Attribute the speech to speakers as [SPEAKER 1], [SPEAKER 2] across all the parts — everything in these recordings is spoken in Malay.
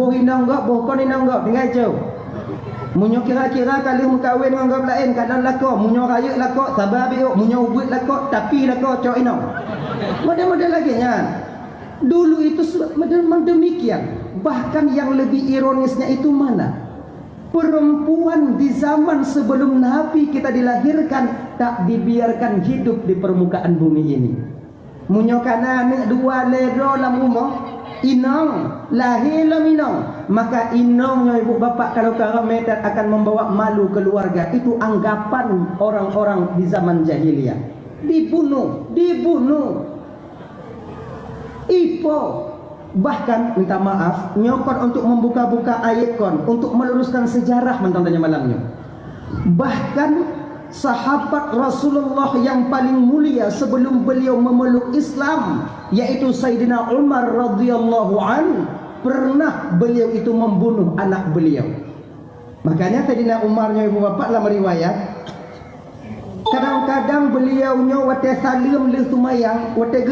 [SPEAKER 1] Boh inang gak, boh kon inang gak, tinggal jauh. Munyo kira-kira kali mengkawin dengan orang lain kadang lako, munyo raya lako, sabar biuk, munyo ubut lako, tapi lako cok inang. Model-model lagi nya. Dulu itu memang demikian. Bahkan yang lebih ironisnya itu mana? Perempuan di zaman sebelum Nabi kita dilahirkan tak dibiarkan hidup di permukaan bumi ini. Munyo kana anak dua ledro lam rumah, inang lahir lam inang, maka inangnya ibu bapak kalau karameter akan membawa malu keluarga. Itu anggapan orang-orang di zaman jahiliyah. Dibunuh. Ipo bahkan minta maaf nyokot untuk membuka-buka ayat kon untuk meluruskan sejarah mentang-tanya malamnya. Bahkan sahabat Rasulullah yang paling mulia sebelum beliau memeluk Islam, yaitu Sayyidina Umar radhiyallahu an, pernah beliau itu membunuh anak beliau. Makanya Sayyidina Umarnya ibu bapak dalam riwayat, kadang-kadang beliaunya wate salim le sumayang, wate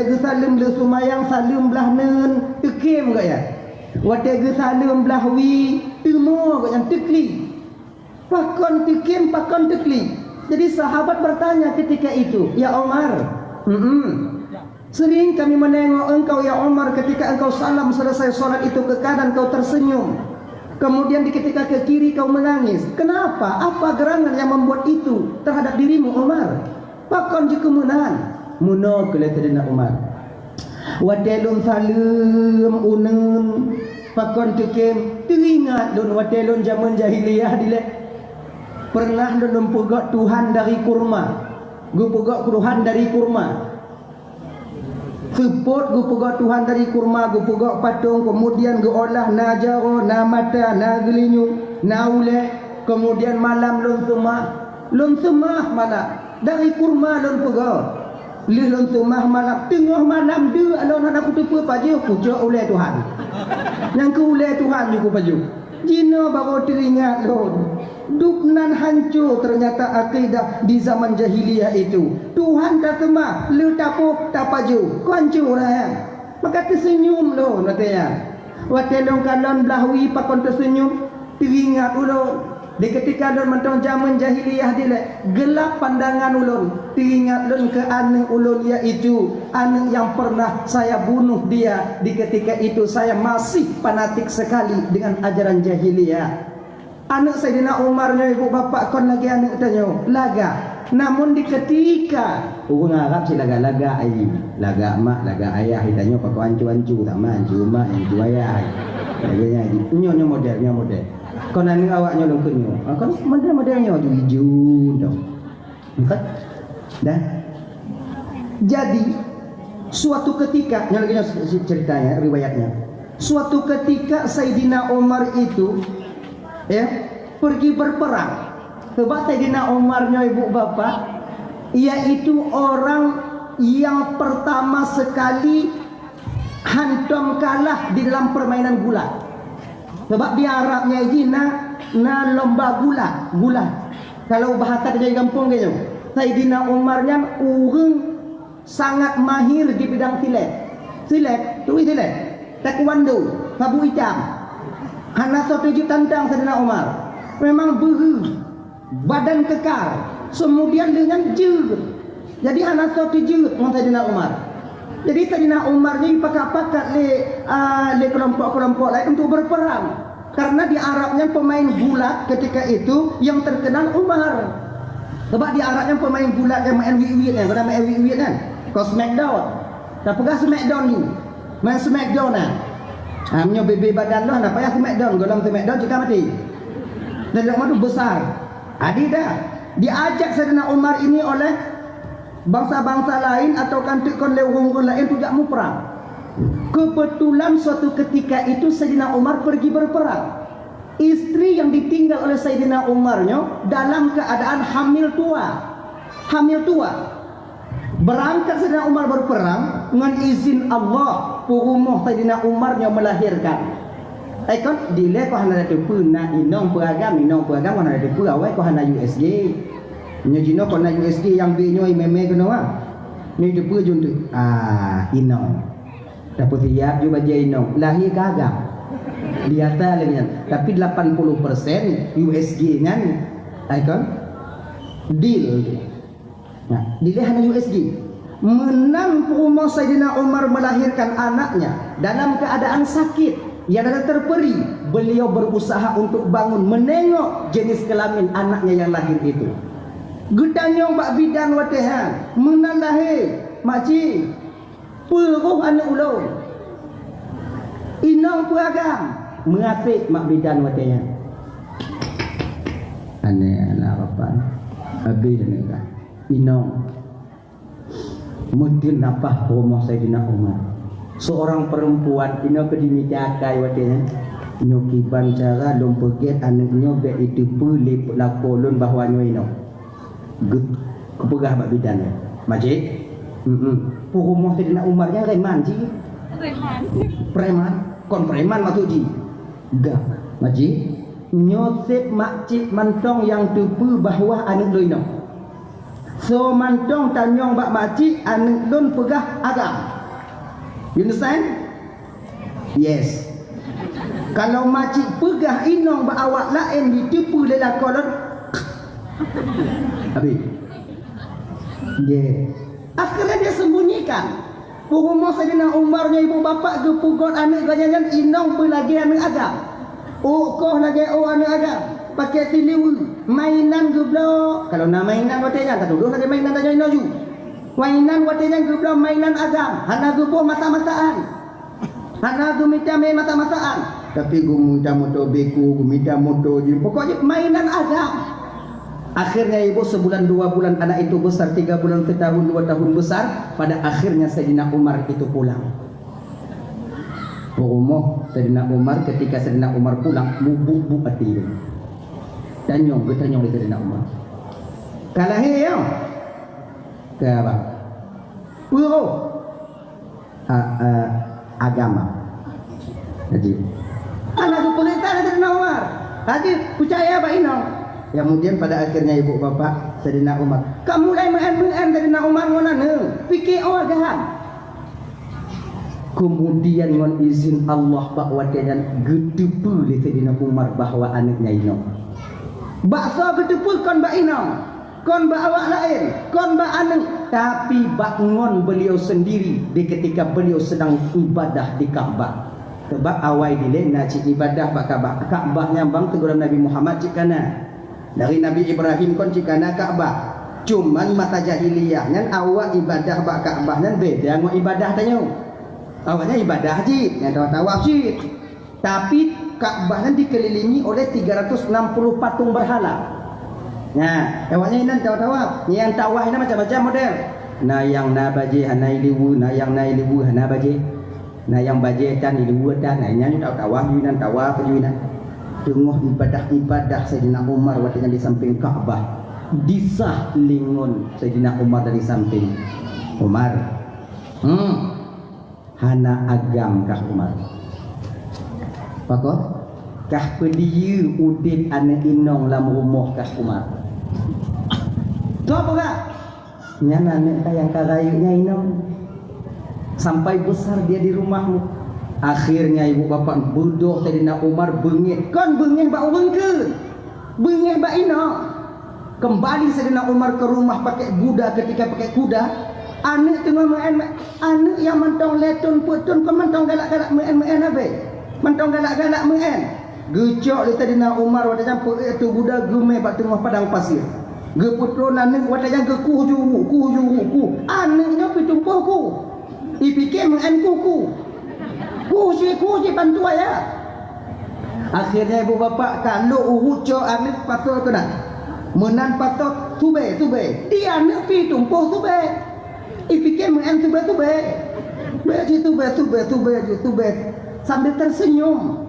[SPEAKER 1] gesalim le sumayang salim belah nen tekim gak ya. Wate gesalim belah wi temo gak yang tekli. Pakon tikim, pakon tekli. Jadi sahabat bertanya ketika itu, ya Umar, sering kami menengok engkau ya Umar ketika engkau salam selesai sholat itu ke kanan kau tersenyum, kemudian di ketika ke kiri kau menangis. Kenapa? Apa gerangan yang membuat itu terhadap dirimu Umar? Pakon jikumunaan muno keletadina Umar. Wadelun salam unun pakon tikim teringat dun wadelun zaman jahiliyah dile. Pernah dun pegak Tuhan dari kurma. Gu pegak Tuhan dari kurma. Seput gu pegak Tuhan dari kurma, gu pegak patung, kemudian gu olah na jaro, na mata, na gelinyu, na ule, kemudian malam lun semah mana? Dari kurma lun pegak. Lun semah malam, tengah malam dia alon anak kutu paju pucuk ule Tuhan. Yang ke ule Tuhan juga paju. Jina baru teringat lon. Duknan hancur ternyata akidah di zaman jahiliyah itu. Tuhan tak semah, lu tapuk tak paju, hancur lah ya. Maka tersenyum lo katanya. Watelong kanan belahwi pakon tersenyum, teringat ulun. Di ketika ulun mentong zaman jahiliyah dia gelap pandangan ulun, teringat ulun ke anak ulun iaitu anak yang pernah saya bunuh dia. Di ketika itu saya masih fanatik sekali dengan ajaran jahiliyah. Anak Sayyidina Umarnya ibu bapak kon lagi anak tanya laga. Namun di ketika orang Arab si laga-laga ai, laga mak, laga ayah ditanya pak ancu-ancu tak mancu mak ancu ayah. Laganya nyonya modelnya model. Kon anak awaknya long kenyo. Kon modelnya hijau dong. Bukan? Dah. Jadi suatu ketika nyalanya ceritanya riwayatnya. Suatu ketika Sayyidina Umar itu pergi berperang. Sebab Sayyidina Umarnya ibu bapak, yaitu orang yang pertama sekali hantam kalah di dalam permainan gulat. Sebab di Arabnya ini na lomba gulat. Kalau bahasa dari kampung gitu, Sayyidina Umarnya orang sangat mahir di bidang silet, taekwondo, sabu hitam. Anak strategi tantang Sayyidina Umar. Memang badan kekar, kemudian dengan jer. Jadi anak strategi dengan Sayyidina Umar. Jadi Sayyidina Umar ni dipakat-pakat le kelompok-kelompok lain untuk berperang. Karena di Arabnya pemain gulat ketika itu yang terkenal Umar. Sebab di Arabnya pemain gulat yang main wit-wit kan, pada main wit-wit kan. Kau Smackdown. Tak pegah Smackdown ni. Main Smackdown kan. Hamnya bebe badan lo nak payah Smackdown, golong Smackdown juga mati. Dan orang tu besar. Adi dah diajak Sayyidina Umar ini oleh bangsa-bangsa lain atau kantik-kon lewung lain tu jak mu perang. Kebetulan suatu ketika itu Sayyidina Umar pergi berperang. Istri yang ditinggal oleh Sayyidina Umarnya dalam keadaan hamil tua. Berangkat Sayyidina Umar berperang dengan izin Allah. Rumah Sayyidina Umarnya melahirkan. Aikon dile ko hana depu na inong peragam hana depu awai ko hana USG. Nyo jino ko na USG yang be nyo meme kono wa. Ni depu juntu. Inong. Dapat siap juga Jainong. Lahir kagak. Dia tahu tapi 80% USG kan icon deal. Nah, dilihat hanya USG. Menang umur Sayyidina Umar melahirkan anaknya dalam keadaan sakit, yang ada terperi. Beliau berusaha untuk bangun, menengok jenis kelamin anaknya yang lahir itu. Gedanyong bak bidan watehan, menang lahir, makcik, peruh anak ulun. Inong peragam, mengafik mak bidan watehan. Aneh anak apa? Habis ni Inong. Mungkin apa rumah Sayyidina Umar. Seorang perempuan ino kedimidakai wadenya. Nyo kiban cara lom peget anaknya be itu pulip lakolun bahwa nyo ino. Gut kepegah bak bidan. Majid. Rumah Sayyidina Umar yang preman ji. Preman. Kon preman maksud ji. Gak. Majid. Nyo sep makcik mantong yang tupu bahwa anak lo ino. So mantong tanyong bak makcik anak don pegah agam. You understand? Yes. Kalau makcik pegah inong bak awak lain ditipu lelaki kolon. Habis. Yeah. Akhirnya dia sembunyikan. Rumah Sayyidina Umarnya ibu bapak gepugot anak ganyan inong pelagi anak agam. Oh kau lagi anak agam. Pakai tiliu mainan geblo. Kalau nak mainan watenya tak duduk lagi mainan aja inoju. Mainan watenya geblo mainan agam. Hana gepo mata-mataan. Hana gumita main mata-mataan. Tapi gumita moto beku, gumita moto je. Pokoknya mainan agam. Akhirnya ibu sebulan 2 bulan anak itu besar, 3 bulan ke tahun 2 tahun besar. Pada akhirnya Sayyidina Umar itu pulang. Rumah Sayyidina Umar ketika Sayyidina Umar pulang bubuk hati. Tanyong di Sayyidina Umar. Kalah ya. Ke apa? Puro. Agama. Jadi anak pelita Sayyidina Umar. Haji percaya apa ino? Yang kemudian pada akhirnya ibu bapak Sayyidina Umar. Kamu mulai main Sayyidina Umar mana fikir agama. Kemudian dengan izin Allah bahwa dia gedepu li Sayyidina Umar bahwa anaknya ino. Bakso gedepu kon bak ino, kon bak awak lain, kon bak anak. Tapi bangun beliau sendiri di ketika beliau sedang ibadah di Ka'bah. Sebab awal dile nak cik ibadah bak Ka'bah. Ka'bah nyambang teguran Nabi Muhammad cikana. Dari Nabi Ibrahim kon cikana Ka'bah. Cuman mata jahiliyahnya awak ibadah bak Ka'bah nan beda dengan ibadah tanya. Awalnya ibadah haji, yang tawaf haji. Tapi Ka'bah nan dikelilingi oleh 360 patung berhala. Nah, awalnya ini tawaf. Yang tawaf ini macam-macam model. Nah yang na baje hanai liwu, nah yang nai liwu hana baje. Nah yang baje tan liwu tan, nah yang tawaf yunan tawaf yunan. Tengah ibadah Sayyidina Umar waktu di samping Ka'bah. Disah lingun Sayyidina Umar dari samping. Umar. Hana agam kah Umar. Pakot kah pediu udin anak inong lam rumah kah Umar. Tu apa kah? Nyana anak yang karayunya inong sampai besar dia di rumahmu. Akhirnya ibu bapak bodoh Sayyidina Umar bengit. Kon bengit bak urang ke? Bengit bak inong. Kembali Sayyidina Umar ke rumah pakai kuda. Ketika pakai kuda, anak tengah main, anak yang mentong letun putun kau mentong galak-galak main apa? Mentong galak-galak main. Gecok li Sayyidina Umar wada campur itu budak gemeh bak tengah padang pasir. Geputron anak wada jang ke ku. Anaknya pitumpuh ku. Ipikir main ku. Ku si bantu ya. Akhirnya ibu bapak kalau uhuco anak patut tu nak. Menan patut tube. Dia anak pitumpuh tube. Ipikir main tube. Beji tube. Sambil tersenyum.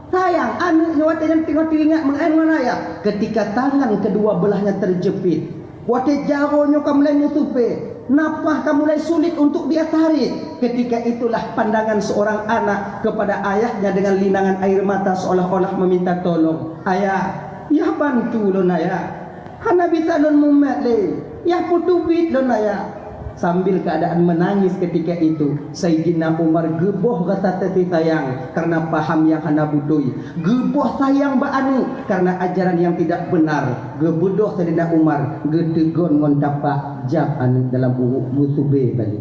[SPEAKER 1] Sayang, anaknya waktu yang tengok teringat main mana ya? Ketika tangan kedua belahnya terjepit. Waktu jaronya kamu mulai mutupe. Napah kamu mulai sulit untuk dia tarik. Ketika itulah pandangan seorang anak kepada ayahnya dengan linangan air mata seolah-olah meminta tolong. Ayah, ya bantu lon ayah. Hana bisa lon mumet le. Ya putubit lon ayah. Sambil keadaan menangis ketika itu, Sayyidina Umar geboh kata teti sayang karena paham yang hana budoi. Geboh sayang ba'anu karena ajaran yang tidak benar. Gebodoh Sayyidina Umar gedegon ngontapak jab anu dalam musube balik.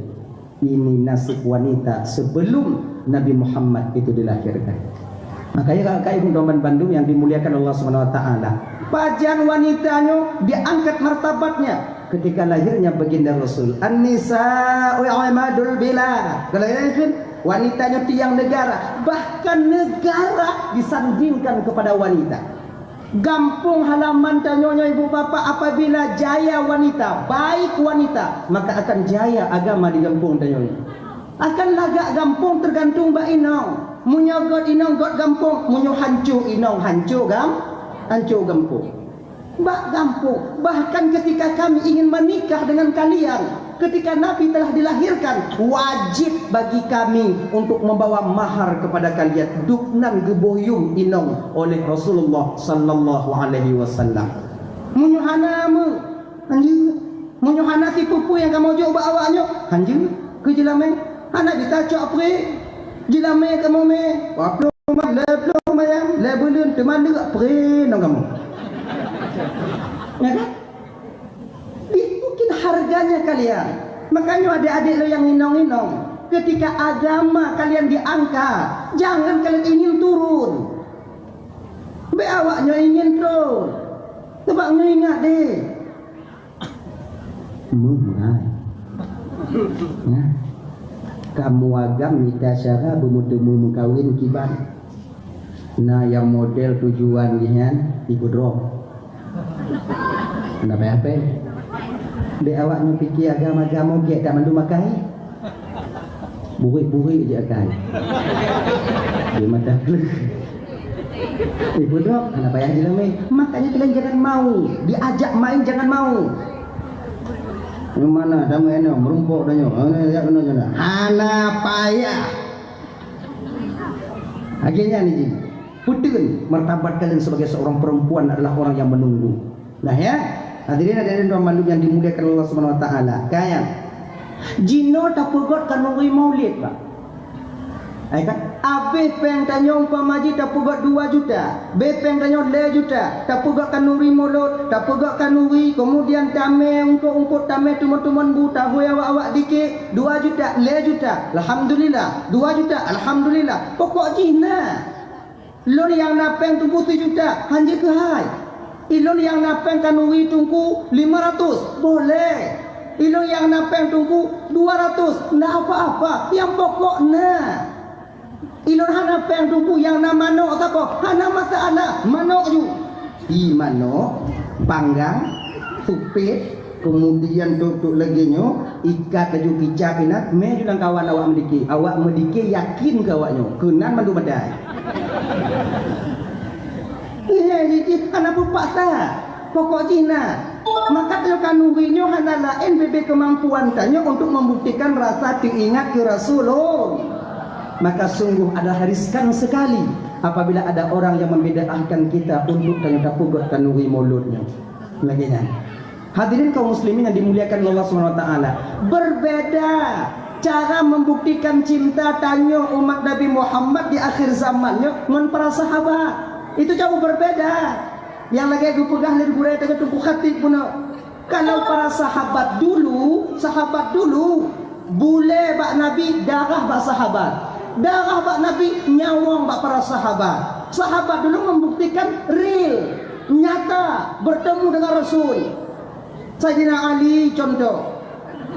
[SPEAKER 1] Ini nasib wanita sebelum Nabi Muhammad itu dilahirkan. Makanya kakak ibu Doman Bandung yang dimuliakan Allah SWT, pajan wanitanya diangkat martabatnya ketika lahirnya baginda Rasul. An-nisa'u imadul bilad. Kalau kan wanitanya tiang negara, bahkan negara disandingkan kepada wanita. Gampung halaman tanyonya ibu bapak, apabila jaya wanita, baik wanita, maka akan jaya agama di gampung tanyonya. Akan lagak gampung tergantung mbak inong. Munyo god inong god gampung, munyo hancu inong hancu gampung. Mbak gampung. Bahkan ketika kami ingin menikah dengan kalian, ketika Nabi telah dilahirkan, wajib bagi kami untuk membawa mahar kepada kalian. Duknan geboyum inong oleh Rasulullah sallallahu alaihi wasallam. Munyo hanamu hanju, munyo hana si pupu yang kamu coba awaknya hanju ke jelame anak ditacok pre jelame kamu me waplo mayang lebulun teman dekat pre nang kamu. Ya kan? Mungkin harganya kalian. Makanya adik-adik lo yang inong-inong, ketika agama kalian diangkat, jangan kalian ingin turun. Be awaknya ingin turun. Sebab ingat deh. Mulai. Ya. Kamu agam kita syara bermutemu mengkawin kiban. Nah yang model tujuan lihan ikut drop. Kenapa apa? Be awaknya fikir agama-agama ke tak mandu makai. Buri-buri je akai. Dia mata klek. Ibu dok, kenapa yang dilame? Makanya kalian jangan mau. Diajak main jangan mau. Yang mana damu eno merumpok danyo. Ya kena jana. Hana payah. Akhirnya nih, putun martabat kalian sebagai seorang perempuan adalah orang yang menunggu. Nah ya, hadirin Ramadan yang dimuliakan Allah Subhanahu wa taala. Kayak jino tak pugot kanuri maulid, Pak. Kan abe peng tanyong pamaji tak pugot 2 juta, be peng tanyong 2 juta, tak pugot kanuri mulut, tak pugot kanuri, kemudian tame ungkut tame tumun-tumun buta hui awak dikit 2 juta, 2 juta. Alhamdulillah, 2 juta, alhamdulillah. Pokok jina. Lon yang napeng tunggu 7 juta, hanje ke hai. Ilon yang napeng kanuri tunggu 500, boleh. Ilon yang napeng tunggu 200, ndak apa-apa. Yang pokoknya ilon hana peng tunggu yang nama manok tak kok, hana masalah manok ju. Di manok panggang, supit, kemudian tutup lagi nyo, ikat laju kicap inat, me julang kawan awak mediki yakin ke awaknya, kenan mandu badai. Jadi hana pupaksa pokok Cina. Maka tekan nungguinyo hana lain bebe kemampuan tanya untuk membuktikan rasa diingat ke Rasulullah. Maka sungguh adalah riskan sekali apabila ada orang yang membedakan kita untuk tanya pugot kanuri mulutnya. Laginya. Hadirin kaum muslimin yang dimuliakan Allah Subhanahu wa taala, berbeda cara membuktikan cinta tanya umat Nabi Muhammad di akhir zamannya dengan para sahabat. Itu jauh berbeda. Yang lagi aku pegang dari burai tanya tumpu khatib pun. Kalau para sahabat dulu bule bak Nabi, darah bak sahabat. Darah bak Nabi, nyawang bak para sahabat. Sahabat dulu membuktikan real, nyata, bertemu dengan Rasul. Sayyidina Ali contoh.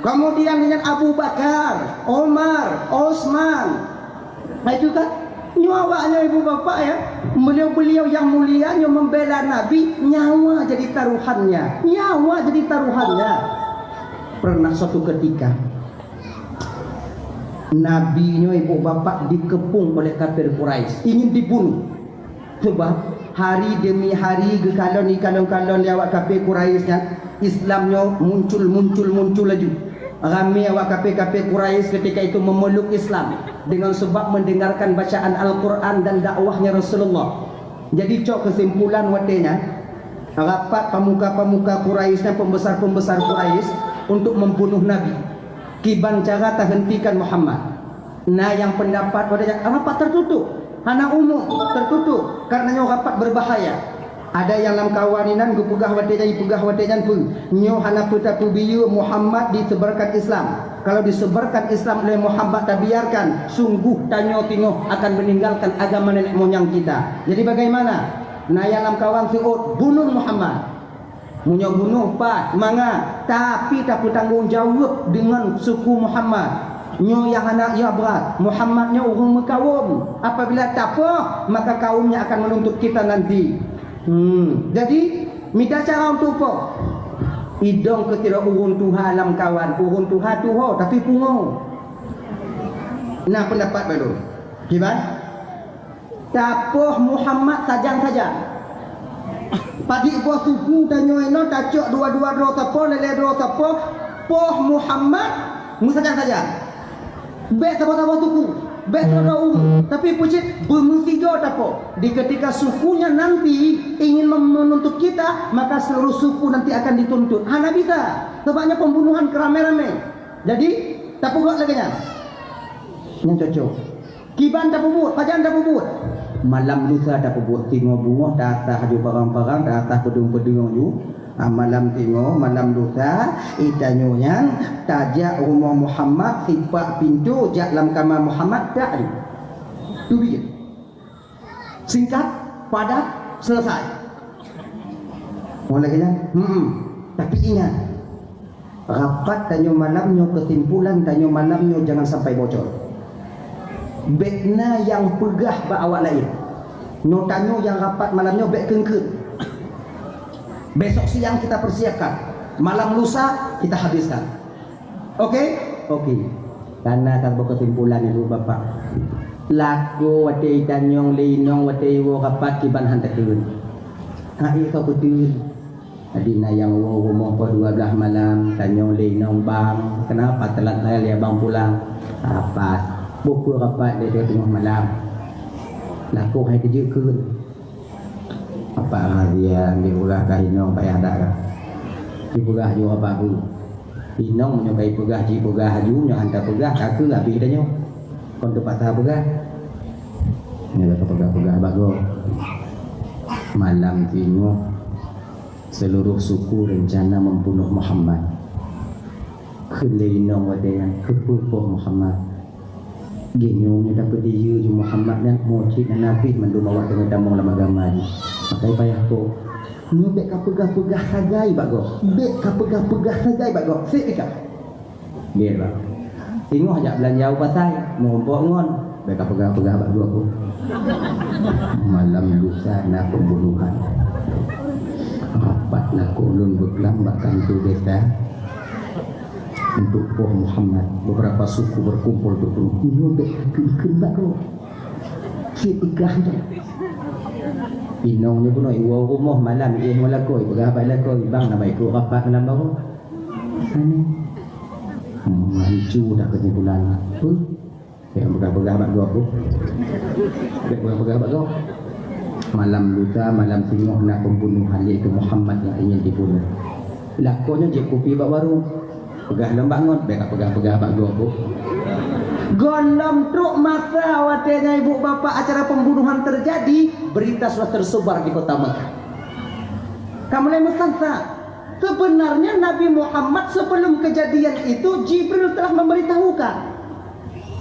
[SPEAKER 1] Kemudian dengan Abu Bakar, Omar, Osman. Nah itu kan nyawanya ibu bapak ya. Beliau-beliau yang mulia yang membela Nabi, nyawa jadi taruhannya. Nyawa jadi taruhannya. Pernah suatu ketika Nabinya ibu bapak dikepung oleh kafir Quraisy, ingin dibunuh. Sebab hari demi hari kalon awak kafir Quraisy Islamnya muncul laju. Ramai awak kafir Quraisy ketika itu memeluk Islam dengan sebab mendengarkan bacaan Al-Quran dan dakwahnya Rasulullah. Jadi cok kesimpulan watenya, rapat pemuka-pemuka Quraisy dan pembesar-pembesar Quraisy untuk membunuh Nabi. Kiban cara tak hentikan Muhammad. Nah yang pendapat pada rapat tertutup, hana umum tertutup karena rapat berbahaya. Ada yang lam kawaninan gu pegah watejan pun nyo hana puta kubiyu Muhammad disebarkan Islam. Kalau disebarkan Islam oleh Muhammad tak biarkan, sungguh tanyo tingoh akan meninggalkan agama nenek moyang kita. Jadi bagaimana? Nah yang lam kawan siut bunuh Muhammad. Munyo bunuh pak manga tapi tak bertanggung jawab dengan suku Muhammad. Nyo yang anak ya berat, Muhammadnya orang mekawum. Apabila tak apa, maka kaumnya akan menuntut kita nanti. Jadi minta cara untuk apa? Idong ketira urun Tuhan alam kawan, urun Tuhan Tuhan tapi pungo. Nah pendapat baru. Gimana? Tapoh Muhammad sajang saja. Padi buah suku dan nyoeno tacok dua-dua ro tapo lele ro tapo poh Muhammad musajang saja. Bek tapo-tapo suku. Tapi pucit bermusigo tapo. Di ketika sukunya nanti ingin menuntut kita, maka seluruh suku nanti akan dituntut. Hana bisa. Sebabnya pembunuhan kerame-rame. Jadi tak buat lagi nya. Yang cocok. Kiban tak buat, pajan tak buat. Malam lusa tak buat tingo bunga dah atas haju parang-parang dah atas pedung-pedung ju. Malam tingo, malam lusa itanyonya tajak rumah Muhammad sifat pintu jak dalam kamar Muhammad tak ada. Tu dia. Singkat, padat, selesai. Mulai kan? Tapi ingat, rapat tanyo malamnya kesimpulan tanyo malamnya jangan sampai bocor. Bekna yang pegah ba awak lain. No tanyo yang rapat malamnya bek kengkut. Besok siang kita persiapkan, malam lusa kita habiskan. Oke? Oke. Karena tak berkesimpulan itu Bapak. Laku wate tanyong linong wate wo rapat kiban hantakun. Hai kau betul. Adina yang wo rumah po 12 malam tanyong linong bang. Kenapa telat saya dia bang pulang? Rapat. Buku rapat dia tengah malam. Laku hai kejekun. Apa dia di pegah kahinong payah dak ka di pegah jo apa ku inong menyokai pegah ji pegah ju nyo hantar pegah kaku abi kita nyo kon tempat ta pegah nya ka pegah bago malam tingo seluruh suku rencana membunuh Muhammad keleinong wadean kepupuh Muhammad genyong nya dapat dia ju Muhammad dan moci dan nabi menduma wa dengan damong lama agama ni pakai payah ko ni bek ka pegah-pegah sagai bago bek ka pegah-pegah sagai bago sik ka biar ba tengok ajak belanja pasai ngompok ngon bek ka pegah-pegah bago aku malam lusa na pembunuhan rapat nak ulun beklam bahkan tu desa untuk Poh Muhammad. Beberapa suku berkumpul berkumpul ini bek ikut bago sik igah Inongnya pun iwa rumah malam ia melakoi pegah balakoi bang nama ikut rapat malam baru. Sana. Hancur dah kesimpulan. Tu. Yang pegah-pegah bak gua aku. Pegah-pegah bak gua. Malam lusa malam tengok nak pembunuhan iaitu Muhammad yang ingin dibunuh. Lakonnya je kopi bak baru. Pegah lembak ngot pegah-pegah bak gua aku. Gondom truk masa watenya ibu bapak acara pembunuhan terjadi, berita sudah tersebar di kota Mekah. Kamu mulai mustahsa. Sebenarnya Nabi Muhammad sebelum kejadian itu Jibril telah memberitahukan.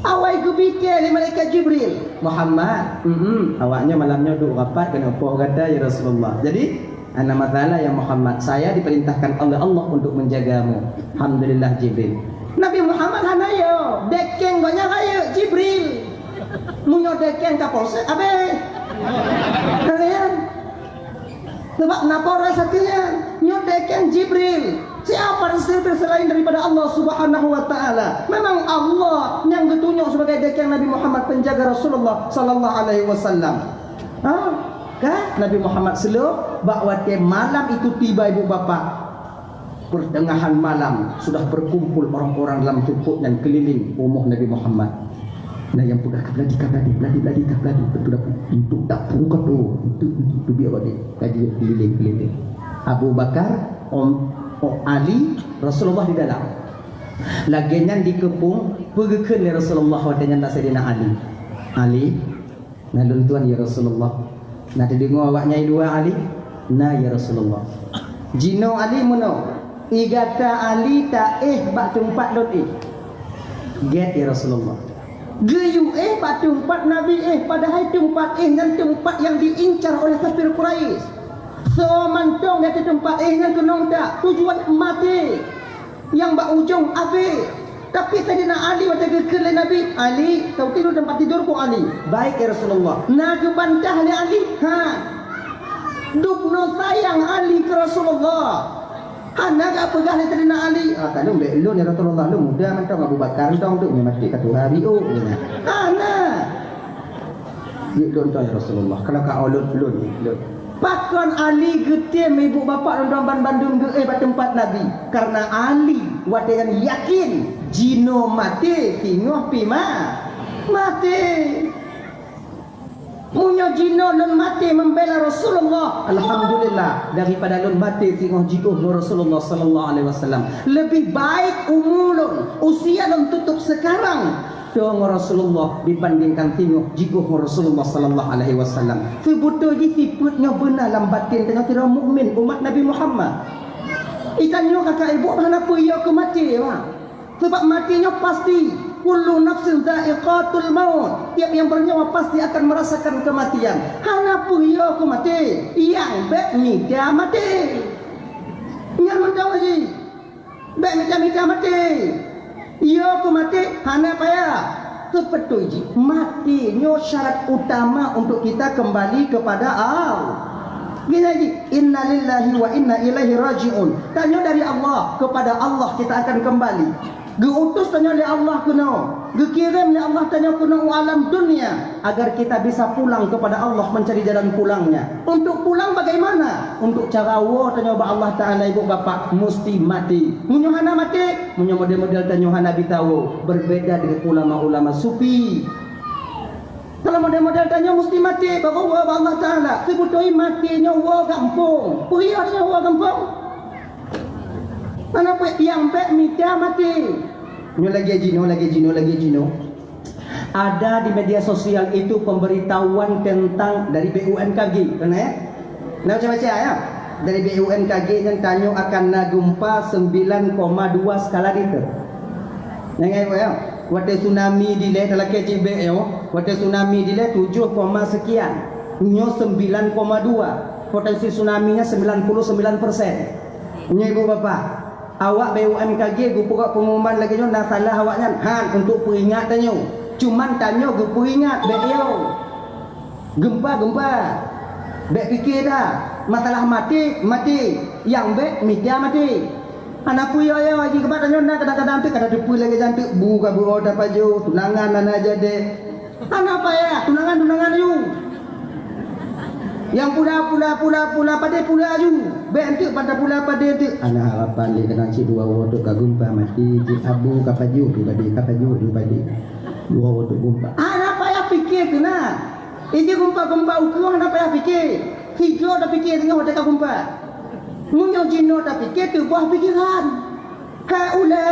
[SPEAKER 1] Awai kubike li malaikat Jibril. Muhammad, awaknya malamnya duk rapat kena poh kata ya Rasulullah. Jadi ana masalah ya Muhammad, saya diperintahkan oleh Allah untuk menjagamu. Alhamdulillah Jibril. Nabi Muhammad hanayo dekeng gonya kaya Jibril munyo dekeng kapolsek abe kalian sebab napa rasanya nyo dekeng Jibril siapa Jibril selain daripada Allah Subhanahu wa taala. Memang Allah yang ditunjuk sebagai dekeng Nabi Muhammad penjaga Rasulullah sallallahu alaihi wasallam. Kan Nabi Muhammad selo bakwate malam itu tiba ibu bapak. Pertengahan malam sudah berkumpul orang-orang dalam tukuk dan keliling rumah Nabi Muhammad. Nah yang pegang beladi betul dah pintu tak buka tu itu biar bagi kaji keliling. Abu Bakar, Ali, Rasulullah di dalam. Laginya dikepung pergikan ya Rasulullah wadanya nak Sayyidina Ali nalun tuan ya Rasulullah nak dengar awaknya dua Ali na ya Rasulullah jino Ali mono igata Ali ta bak tempat lot get ya Rasulullah geyu bak tempat Nabi padahal tempat dan tempat yang diincar oleh kafir Quraisy so mantong dari tempat yang kenong tak tujuan mati yang bak ujung api. Tapi Sayyidina Ali macam kekele Nabi Ali kau tidur tempat tidurku Ali baik ya Rasulullah nak bantah le Ali dukno sayang Ali ke Rasulullah nak apa pegang Sayyidina Ali tak lu belum ya Rasulullah lu muda mantong Abu Bakar tong tu mati kata Rabiu nah yuk ya Rasulullah kalau kau ulun Pakon Ali getem ibu bapa dan Bandung ge tempat Nabi karena Ali wadah yang yakin jino mati tingoh pima mati munyo jino lun mati membela Rasulullah alhamdulillah daripada lun mati tingoh jikoh Rasulullah sallallahu alaihi wasallam lebih baik umulun usia lun tutup sekarang dong Rasulullah dibandingkan tengok jiguh Rasulullah sallallahu alaihi wasallam. Sebuto ji sifutnya benar dalam batin tengok kira mukmin umat Nabi Muhammad. Ikannya kakak ibu kenapa ia ke mati sebab matinya pasti kullu nafsin dha'iqatul maut. Tiap yang bernyawa pasti akan merasakan kematian. Kenapa ia ke mati? Yang baik ni dia mati. Yang tahu ji. Baik ni dia mati. Ia aku mati hana payah seperti matinya syarat utama untuk kita kembali kepada Allah. Gini lagi inna lillahi wa inna ilaihi raji'un. Tanya dari Allah kepada Allah kita akan kembali. Geutus tanya oleh Allah kuno, gekirim oleh Allah tanya kuno alam dunia agar kita bisa pulang kepada Allah mencari jalan pulangnya. Untuk pulang bagaimana? Untuk cara tanya Allah Taala ibu bapa mesti mati. Munyo hana mati, munyo model-model tanya hana bitawo berbeda dengan ulama-ulama sufi. Kalau model-model tanya mesti mati, bahawa Allah Taala sebutoi matinya wa gampung. Purianya wa gampung. Kenapa yang baik minta mati? Nyo lagi jino. Ada di media sosial itu pemberitahuan tentang dari BUMKG, kan ya? Nah baca ya. Dari BUMKG yang tanya akan gempa 9,2 skala Richter. Yang ya, waktu tsunami dile dalam KJB waktu tsunami dile 7, sekian. Nyo 9,2. Potensi tsunami-nya 99%. Nyo ibu bapak awak BUMKG gupuk pengumuman lagi nak salah awaknya untuk peringat tanya cuman tanya gu peringat beo gempa bek fikir dah masalah mati yang bek media mati anak puyo ya lagi kebat tanya nak kadang-kadang tu kada depu lagi cantik buka bu oda paju tunangan ana jadi anak apa ya tunangan you yang pula pada pula ju bentuk pada pula pada tu anak harapan dia kena ci dua waktu kagumpa mati ci abu kapaju di badi dua waktu gumpa anak payah fikir kena ini gumpa ukur anak payah fikir hijau dah fikir tengok ada kagumpa munyo jino dah fikir tu buah pikiran kaule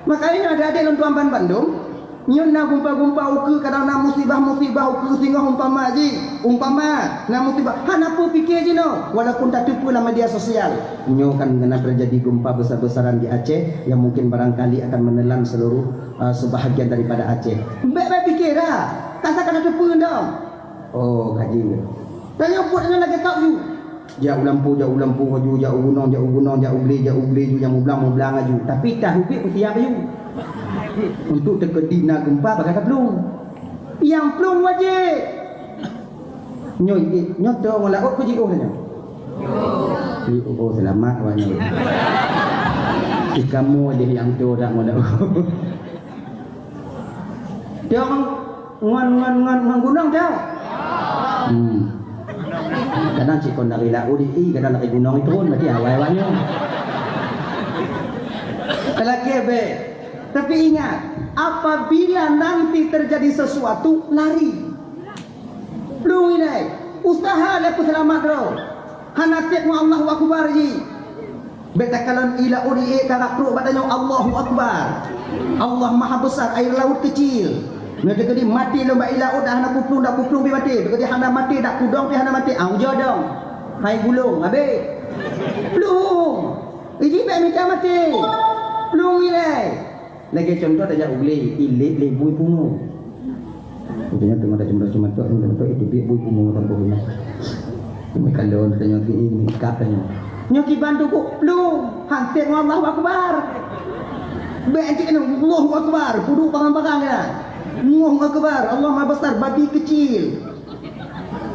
[SPEAKER 1] makanya ada dalam tuan Bandung nyon na gumpa ukur kadang na musibah ukur singgah umpama na musibah kenapa fikir je no walaupun tak tipu dalam media sosial nyo kan kena terjadi gempa besar-besaran di Aceh yang mungkin barangkali akan menelan seluruh sebahagian daripada Aceh baik fikir dah kata kena tipu dong oh kaji tanya buatnya lagi tak you jauh lampu jauh gunung jauh ubli yang mublang aju tapi tak hubik siap you untuk terkedina gempa bagaimana belum yang belum wajib nyoto ngolah kok puji tanya selamat wanya kamu dia yang tu dah ngolah dia ngan gunung dah kadang cikon dari lau di kadang dari gunung itu berarti awal-awalnya kalau kebe. Tapi ingat, apabila nanti terjadi sesuatu, lari. Belum ini, usaha lepas selamat bro. Hanatik mu Allahu Akbar ji. Betakalan ila uri karakru badanya Allahu Akbar. Allah Maha Besar, air laut kecil. Nanti kedi mati lomba ila udah hana kuplung dak kuplung pi mati. Kedi hana mati dak kudong pi hana mati. Au jodong. Hai gulung abe. Plung. Iji be minta mati. Plung ile. Lagi contoh aja ugli ilit le bui pungu. Intinya tengah ada cuma itu dia bui pungu tanpa guna. Ini kalau tanya ini katanya. Nyoki bantu ku lu hantir Allahu Akbar. Bencik ni Allahu Akbar, kudu pangang-pangang ya. Allahu Akbar, Allah Maha Besar, babi kecil.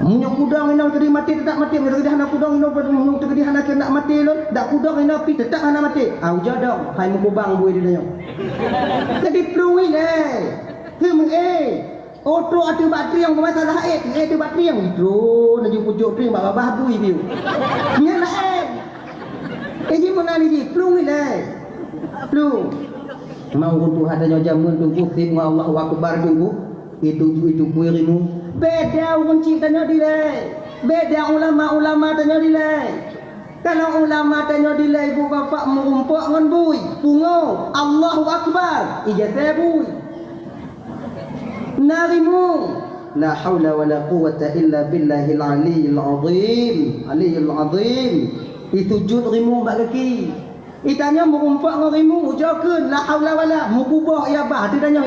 [SPEAKER 1] Munyo kudang ina tadi mati tak mati, munyo tadi hana kudang ina munyo tadi hana kena mati lo, dak kudang ina pi tetap hana mati. Au jadong, hai mu kubang bui dia. Jadi pluwi le. Kem otro atu bateri yang masalah tu bateri yang dro naju pucuk tu baba babu ibu. Nyala Eji mana ni plung ni plung. Mau untuk hadanya jamun tunggu sib Allah Akbar tunggu. Itu kuirimu. Beda orang cintanya dilai. Beda ulama tanya dilai. Kalau ulama tanya dilai ibu bapa mengumpuk ngan bui. Pungo Allahu Akbar. Ijazah bui. Narimu. La haula wala quwwata illa billahil aliyyil azim. Itu jud rimu bak kaki. Itanya merumpak dengan rimu ujakeun la haula wala mukubah ya bah dia tanya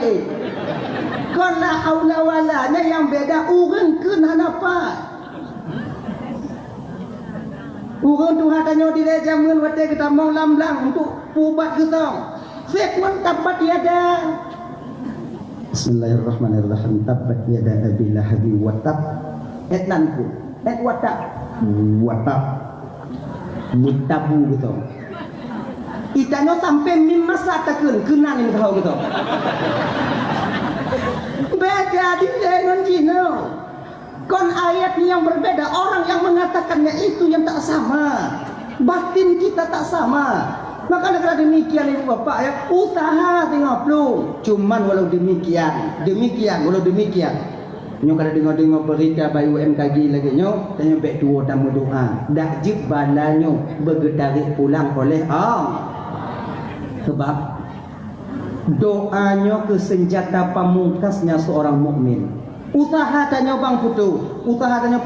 [SPEAKER 1] kon la haula wala nya yang beda urang keun hanapa. Urang Tuhan tanya di jamun wate kita mau lamlang untuk pubat getong. Sekwan tabat yada. Bismillahirrahmanirrahim. Tabat yada abi lahab wa tab. Etnanku. Et watak. Watak. Mutabu gitu. Itanya sampai mimasa takun kenan ini tahu gitu. Beda di non Cina. Kon ayat yang berbeda, orang yang mengatakannya itu yang tak sama. Batin kita tak sama. Maka dengan demikian ibu bapak ya, usaha tengok plung. Cuman walau demikian walau demikian. Nyo kada dengar berita bayu UMKG lagi nyo tanya baik dua tamu doa dak jib balanyo bergetarik pulang oleh sebab doanya ke senjata pamungkasnya seorang mukmin. Usaha tanya bang putu, usaha tanya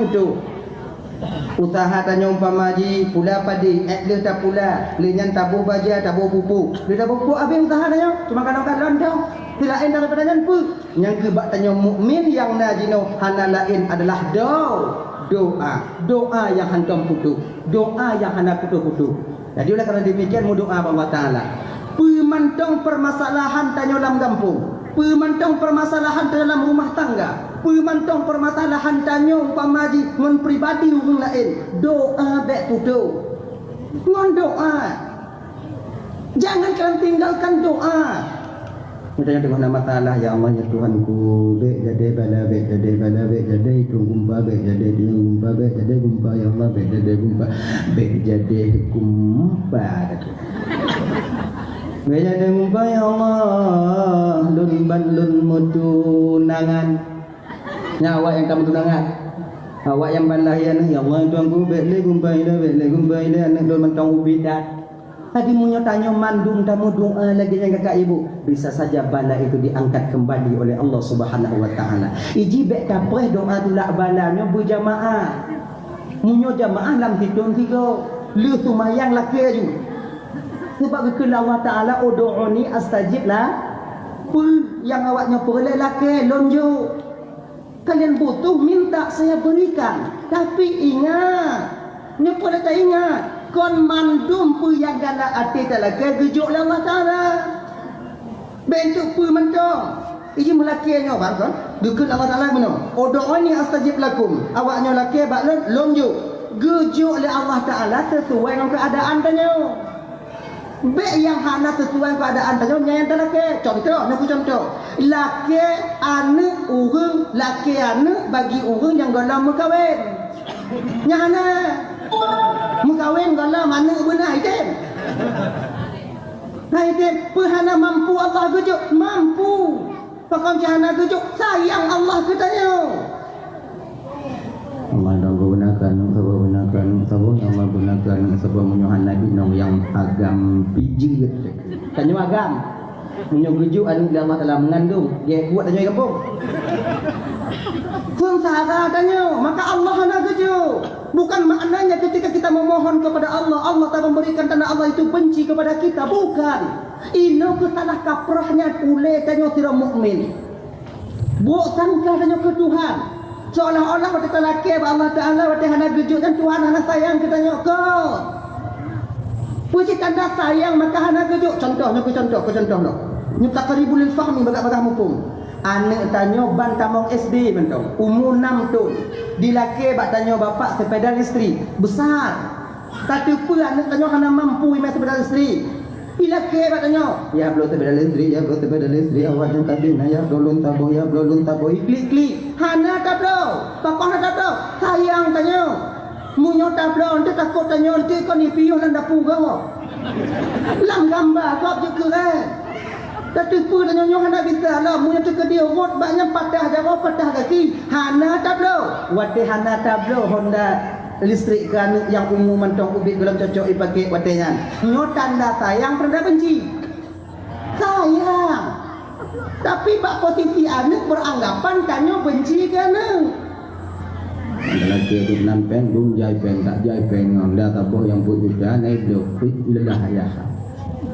[SPEAKER 1] umpamaji pula padi le tak pula le nyan tabu baja tabu pupu le tabu pupu abang usaha tanya cuma kadang-kadang dong tidak lain daripada nyanpu yang kebak tanya mukmin yang najino hana lain adalah doa yang hantam putu, doa yang hana putu. Jadi oleh kerana demikian mu doa Allah Taala. Pemantang permasalahan tanya dalam kampung, pemantang permasalahan dalam rumah tangga, pemantang permasalahan tanya umpamaji ngon pribadi orang lain, doa baik putu. Ngon doa. Jangan kalian tinggalkan doa. Kita dengan nama Ta'ala, ya Allah ya Tuhanku, baik jadi bala baik jadi itu gumpa baik jadi dia gumpa baik jadi gumpa ya Allah baik jadi gumpa baik jadi gumpa baik jadi gumpa ya Allah lun balun mutunangan nyawa yang kamu tunangan awak yang balahian ya Allah Tuhanku baik le gumpa ile anak dol mentang ubidat. Tadi munyo tanya mandung tamu doa lagi yang kakak ibu. Bisa saja bala itu diangkat kembali oleh Allah Subhanahu wa taala. Iji bek kapreh doa tu lak balanya berjamaah. Munyo jamaah lam tidun tiga. Lu sumayang laki aju. Sebab ke Allah taala ud'uni astajib lah. Pun yang awaknya perle laki lonjo. Kalian butuh minta saya berikan. Tapi ingat. Nyepo tak ingat. Kon mandum pu yang gala ati talaga gejuk lah Allah Taala. Bentuk pu mentong. Iji melakiannya bang kan? Dukun Allah Taala meno. Ud'uni astajib lakum. Awaknya laki bak lonjuk. Gejuk oleh Allah Taala sesuai dengan keadaan tanya. Bek yang hana sesuai keadaan tanya yang laki. Contoh. Laki ane urang, laki ane bagi urang yang gala mekawin. Yang hana mengkawin gala mana benar item. Nah item perhana mampu Allah gejuk mampu. Pakam jahana gejuk sayang Allah katanya. Allah dong gunakan yang menggunakan sebab menyuhan Nabi nong yang agam pijit tanyo agam menyoguju anu Allah telah mengandung dia buat tanyo kampung sengsara tanyo maka Allah hana guju bukan maknanya ketika kita memohon kepada Allah Allah tak memberikan tanda Allah itu benci kepada kita bukan ino kesalah kaprahnya ule tanyo sira mukmin buat sangka tanyo ke Tuhan seolah-olah waktu laki Allah Ta'ala waktu hana guju dan Tuhan hana sayang kita nyoko puji tanda sayang maka hana guju contohnya ke contoh no nyuka karibulil fahmi bagak-bagak mupung anak tanyo ban tamong SD mentong umur 6 tahun dilaki bak tanyo bapak sepeda listrik besar tapi pun anak tanyo hana mampu imai sepeda listrik bila ke bak tanyo ya belum sepeda listrik awak yang tadi ya belum tabo klik hana tablo pakon hana tablo sayang tanyo munyo tablo ente takut tanyo ente kon ni piyo nan dapu gawo lam gambar kau je keren tapi pun tanyo nyo hana bisa lah munyo tu ke dia wot baknya patah jago patah kaki hana tablo wate hana tablo Honda listrik kan yang umum mentong ubit belum cocok dipakai watenya nyo tanda sayang tanda benci sayang tapi bak posisi anak beranggapan tanyo benci kan lagi di nampeng dum jai peng tak jai peng anda taboh yang putih naik do fit lelah ya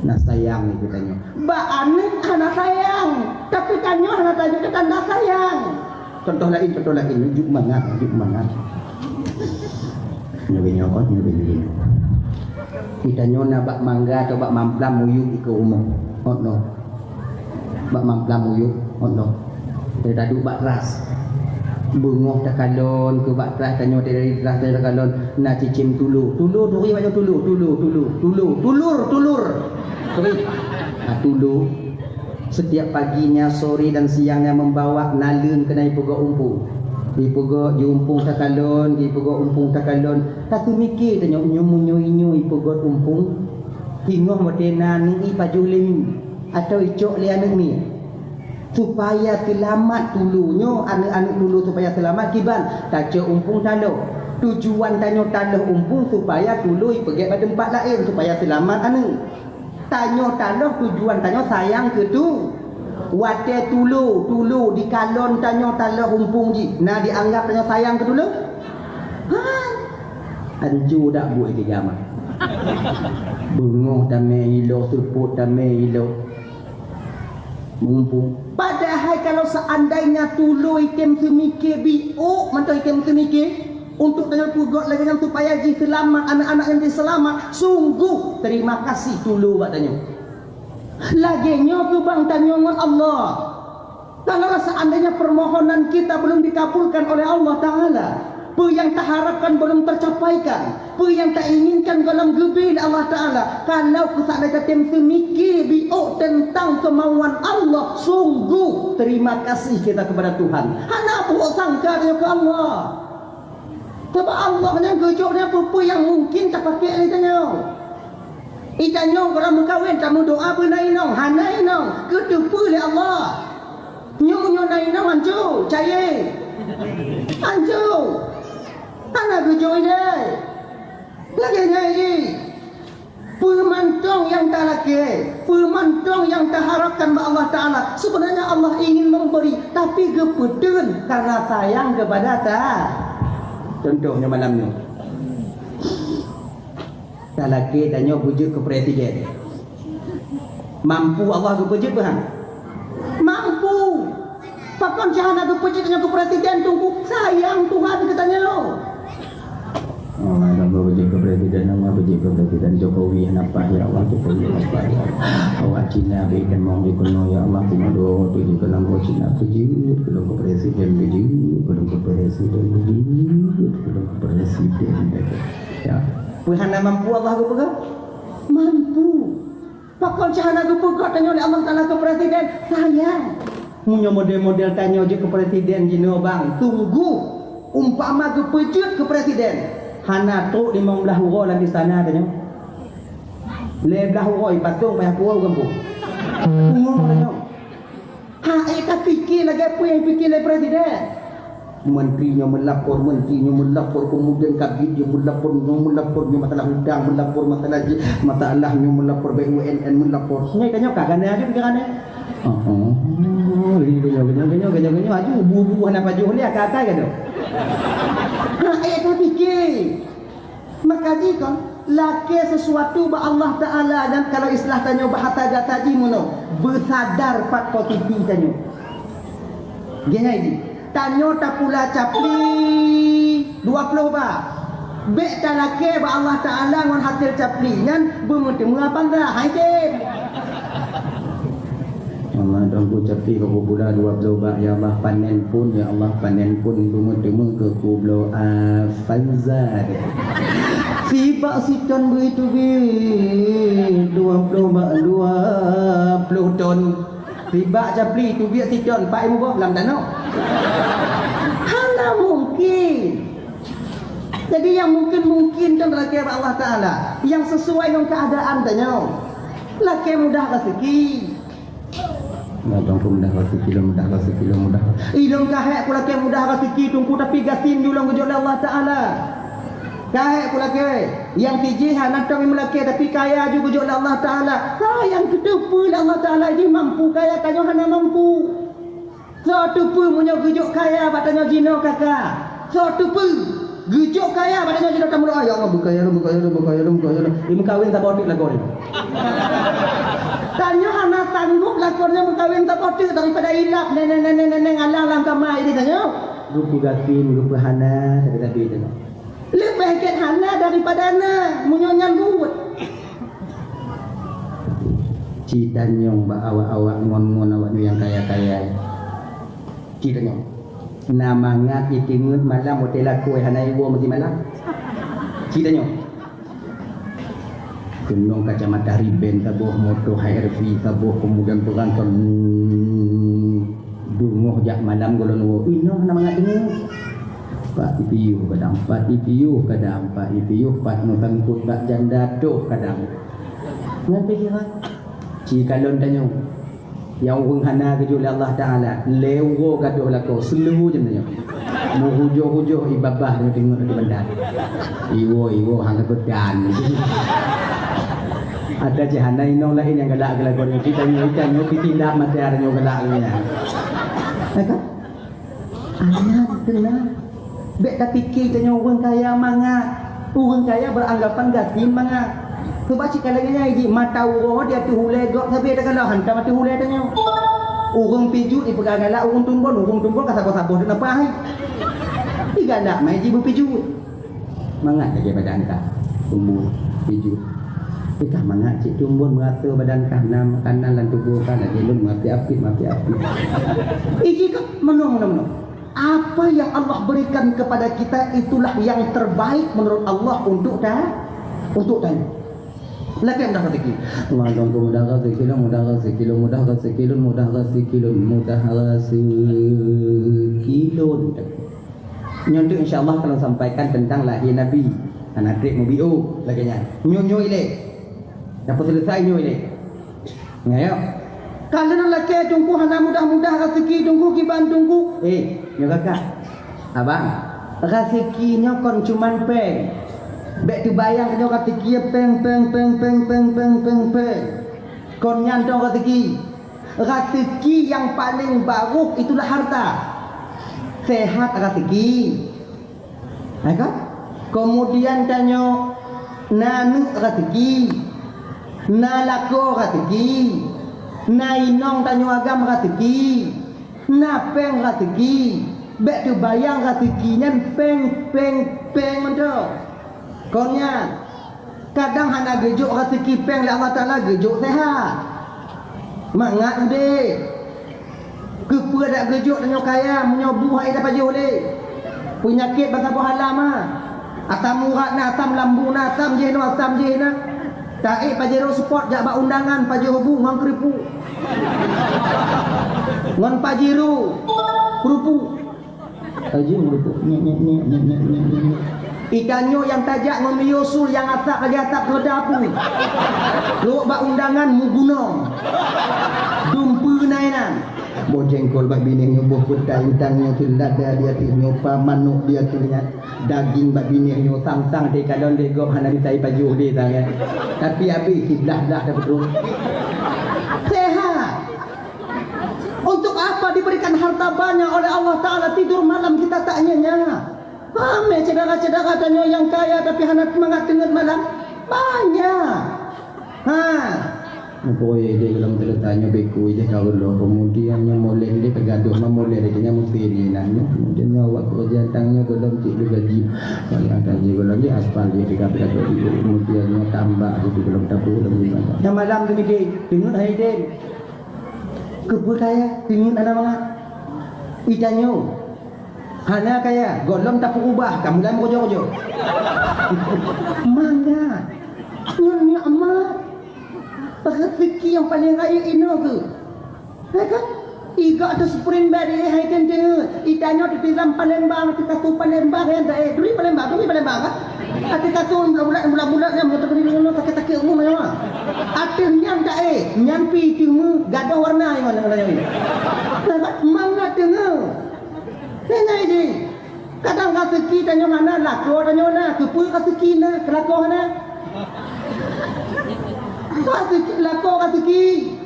[SPEAKER 1] nah sayang ni katanya bak anak hana sayang tapi tanyo hana tanyo tanda sayang contoh lain ujuk mangat nyobi kita nyona bak mangga atau bak mamplam muyuk ke umum no bak mamplam muyuk no dia dadu bak ras bungoh takalon ke bak ras tanyo dari ras takalon na cicim tulu duri banyak tulur tulu setiap paginya sore dan siangnya membawa nalun kena ipuga umpung ipuga diumpung takalon tapi mikir tanyo nyu ipuga umpung tingoh modena ni pajulim atau icok lianek ni supaya selamat dulunya anak-anak dulu supaya selamat kiban tajo umpung talo tujuan tanyo talo umpung supaya dulu pergi pada tempat lain supaya selamat anak tanyo talo tujuan tanyo sayang ke tu wate tulu di kalon tanyo talo umpung ji nah dianggap tanyo sayang ke dulu anju dak buat ke jamak bungoh tame ilo suput tame ilo mumpung padahal kalau seandainya tulu ikem semikir biuk mantu ikem semikir untuk dengan pugot lagi yang supaya ji selamat anak-anak yang diselamat sungguh terima kasih tulu katanya lagi nyo tu bang tanyo dengan Allah kalau seandainya permohonan kita belum dikabulkan oleh Allah Ta'ala apa yang tak harapkan belum tercapaikan apa yang tak inginkan dalam gebil Allah Ta'ala kalau kesadaran kita mikir biuk tentang kemauan Allah sungguh terima kasih kita kepada Tuhan hana buat sangka dia ke Allah sebab Allah yang gejoknya apa yang mungkin tak pakai itanya kalau mengkawin kamu doa benai nong hanai nong ketupu oleh Allah nyo nai nong anju caya anju anak gejok ini lagi nyai pemantong yang tak laki pemantong yang tak harapkan kepada Allah Ta'ala sebenarnya Allah ingin memberi tapi gepedun karena sayang kepada tak contohnya malam ni tak laki tanya bujuk ke presiden mampu Allah gepedun Tuhan mampu pakon jangan ada gepedun ke presiden tunggu sayang Tuhan katanya lo nama berjik ke presiden Jokowi nampak ya Allah Jokowi nampak awak Cina berikan mau dikono ya Allah cuma doa tu di dalam Cina berjik ke presiden ya Tuhan mampu Allah ke pegang mampu pakon jangan ada pegang tanya oleh Allah Ta'ala ke presiden sayang punya model-model tanya je ke presiden jino bang tunggu umpama kepejut ke presiden hana tu 15 huruf lagi sana tanya 15 huruf patung payah puau kampung umum tanya ha kita fikir lagi apa yang fikir oleh presiden menterinya melapor, kemudian kabinetnya melapornya masalah hutang, masalahnya melapor BUMN, melapor. Sebenarnya kanyo kagak ada pikiran ni. Ganyo aja bubu anak baju ni kata gitu. Nah, itu fikir. Maka jika laki sesuatu ba Allah Taala dan kalau istilah tanya bahasa tadi mono bersadar pat positif tanya. Gini ini. Tanyo tak pula capli 20 ba. Bek talake ba Allah Taala ngon hasil capli ngan bertemu apa dah hai ke. Allah dong ku capli ke pula 20 ba ya Allah panen pun ya Allah panen pun bertemu ke kublo Faizal. Tiba siton begitu bi 20 ba 20 ton. Tiba capli tu biar siton pak ibu boh lam danau. Hana mungkin. Jadi yang mungkin dan laki Allah Taala yang sesuai dengan keadaan tanya. Laki mudah rezeki. Ngadong mudah rezeki, mudah. Ilmu kahek pula laki mudah rezeki tungku tapi gatin julang gujol Allah Taala. Kahek pula laki yang tijihan atau melaki tapi kaya juga gujol Allah Taala. Yang kedua Allah Taala ini mampu kaya kanyo hana mampu. Satu pun punya gejuk kaya batanya jino kakak. Satu pun gejuk kaya batanya jino tamu ya Allah buka ya. Ini kawin tak bodik lakon. Tanya anak sanggup lakonnya mengkawin tak bodik daripada ilap neneng alang lam kamai ini tanya. Rupu gatin, rupu hana tadi tanya. Lebih ket hana daripada na munyonyan buat. Citanyong ba awak-awak ngon-ngon awak yang kaya-kaya. Citanya nama ngat itingut malam hotel aku hanai wo mesti malam. Citanya kenong kacamata riben tabuh moto HRV tabuh kemudian perangkon dungoh jak malam golon wo ino nama ngat ini Pak IPU kadang Pak IPU Pak nutang kut bak janda tuh kadang ngapi kira cikalon tanya yang hana keju Allah Taala lewo gaduh lako seluruh jenanya mu hujo ibabah dengan tengok di bandar iwo hang kedan ada jahana inong lain yang galak gelakon kita nyoitan tindak matar nyo galaknya kan anak kena bek tak fikir tanya orang kaya manga orang kaya beranggapan gatin manga. Sebab cik kalanya ini mata uroh dia tu hulai gok tapi ada kalau hantar mati hulai tanya. Urung piju di pegagala urung tumbon kasar-kasar dan apa hai. Tiga nak mai jibu piju. Mangat aja badan ka. Tumbuh piju. Kita mangat cik tumbon merata badan kanan makanan dan tubuh kan lagi lum api. Iki ke menong. Apa yang Allah berikan kepada kita itulah yang terbaik menurut Allah untuk tanya. Laki mudah rezeki. Mandong mudah rezeki, mudah rezeki. Nyontok insya-Allah kalau sampaikan tentang lahir Nabi. Anak trik mobiu laginya. Nyo ile. Dapat selesai nyo ile. Ngayo. Kalau laki tunggu hana mudah rezeki tunggu kiban tunggu. Nyo kakak. Abang, rezekinya kon cuman peng. Bek tu bayang kenyo rezeki peng. Kon nyantong rezeki. Rezeki yang paling baru itulah harta. Sehat rezeki. Kan? Kemudian tanyo nanu rezeki. Na lako rezeki. Na inong tanyo agam rezeki. Na peng rezeki. Bek tu bayang rezekinya peng mendo. Konya kadang hana gejuk rezeki peng la Allah Taala gejuk sehat. Mangat ude. Kepa dak gejuk tanyo kaya menyobu hai dapat jole. Penyakit bahasa bohalam ah. Asam urat na asam lambung na asam jehna. Taik pajero sport jak ba undangan pajero bu ngon kripu. Ngon pajero kerupu. Ikannya yang tajak ngomiyusul yang atap lagi atap kedapu. Lu bak undangan muguna. Dumpu nainan. Bojengkol bak bini nyubuh putai intangnya tu lada dia tu nyopa manuk dia tu lihat daging bak bini nyu tang-tang dia kalau dia gop hana ditai baju dia tangan. Tapi habis kiblah-blah dah betul. Sehat. Untuk apa diberikan harta banyak oleh Allah Ta'ala, tidur malam kita tak nyenyak. Ramai cedera-cedera tanya yang kaya tapi hana semangat dengan malam. Banyak. Boy dia kalau tertanya beku dia kalau kemudiannya moleh dia tergaduh moleh dia mesti ni nanya kemudian awak kerja tangnya kalau cik dia gaji kalau gaji kalau dia aspal dia dekat kemudiannya tambah itu belum tahu belum yang malam tu ni tengok hari dia kebun kaya tengok ada mana ikannya hana kaya golong tak ubah kamu dah kerja-kerja mana nyonya amat rezeki yang paling raya ino ke kan iga tu spring bed dia hai kan dia itanya tu tilam Palembang kita tu Palembang yang tak duri Palembang kan kita tu bulan-bulan yang motor ni ngono tak umum mana ada yang tak nyampi timu gadah warna yang mana ni mangga tengah tengah ni kadang rezeki tanya mana lako tanya mana kepu rezeki na kelako mana lako rezeki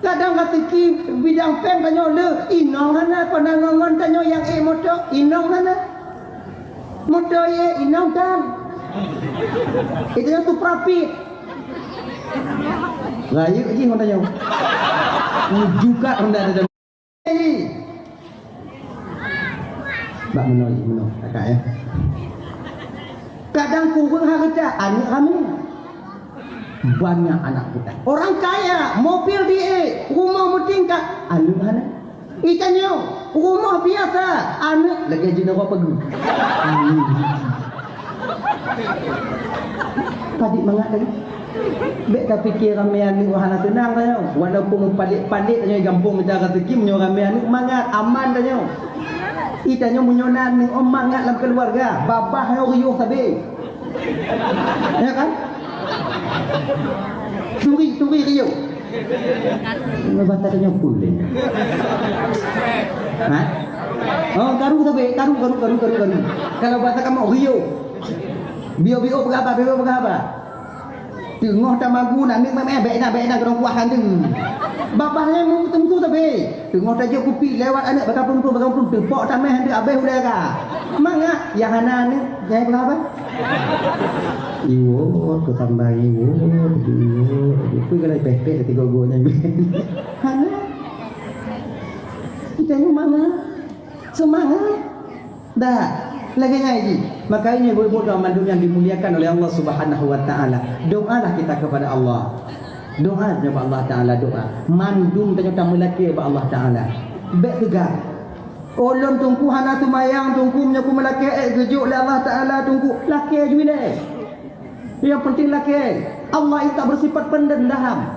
[SPEAKER 1] kadang rezeki bidang pen tanya le inong hana panangan tanya yang motor inong hana motor inong kan itu yang tu profit raya lagi orang tanya juga rendah ada bak menoi kakak ya kadang kurang harta anak kami banyak anak kita orang kaya mobil dia rumah bertingkat anak mana ikannya rumah biasa anak lagi jenis apa pergi padik mangat lagi bek tak fikir ramai anak wahana tenang tanya walaupun palit-palit tanya gampung minta rezeki menyo ramai anak mangat aman tanya itanya menyonan ni mangat dalam keluarga babah yang riuh sabi ya kan turi riuh ngebata tanya pulih ha oh garu sabi garu kalau bahasa kamu riuh bio berapa tengok tamagu nak ni bek nak orang kuah kan tu bapaknya mu tentu tapi tengok tajuk kopi lewat anak bakal pun tepok tamai hendak habis udah ka mangga yang hana ni jai berapa iwo tu tambah iwo itu kalau pepek tiga gonya hana kita ni mangga semangat dah lagi ngaji. Maka ini ibu-ibu dan mandu yang dimuliakan oleh Allah Subhanahu wa taala. Doalah kita kepada Allah. Doa kepada Allah taala doa. Mandum tanya melaki kepada Allah taala. Baik tegak. Olon tungku hana tu mayang tungku menyaku melaki gejuk oleh Allah taala tungku laki juile. Yang penting laki. Allah itu tak bersifat pendendam.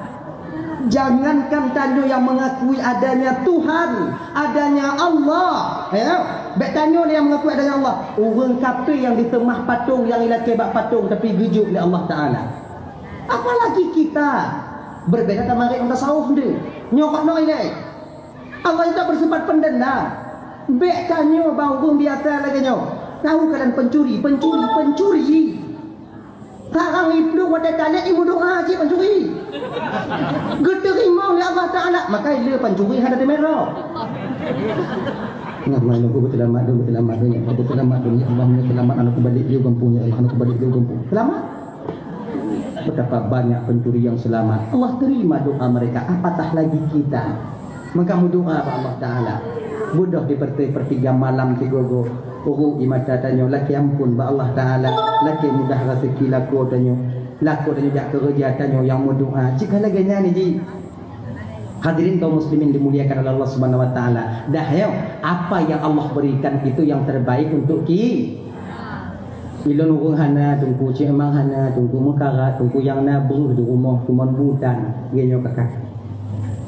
[SPEAKER 1] Jangankan tanya yang mengakui adanya Tuhan, adanya Allah. Ya. Baik tanya yang mengakui adanya Allah. Orang kafir yang ditemah patung, yang ilah kebak patung tapi gejuk oleh Allah Ta'ala. Apalagi kita berbeza sama mereka yang tasawuf dia. Nyokok no ini. Allah itu bersifat pendendam. Baik tanya bang orang biasa lagi nyok. Tahu kalian pencuri. Sekarang ibnu pada tanya ibu doa cik pencuri. Geterima oleh Allah Ta'ala. Maka dia pencuri ada di merah. Nak main aku berselamat dunia. Allah menyelamat anak balik dia kampungnya. Anak balik dia kampung. Selamat. Betapa banyak pencuri yang selamat. Allah terima doa mereka. Apatah lagi kita. Maka doa kepada Allah Ta'ala. Budak di pertiga malam tigogo. Uhu imata tanya laki ampun ba Allah Ta'ala. Laki mudah rezeki laku tanya jak kerja tanya yang mau doa. Jika lagi ni ji. Hadirin kaum muslimin dimuliakan oleh Allah Subhanahu wa taala. Dah ya, apa yang Allah berikan itu yang terbaik untuk ki. Ilon urung hana tungku cik emang hana tungku mekara tungku yang nabruh di rumah kuman budan genyo kakak.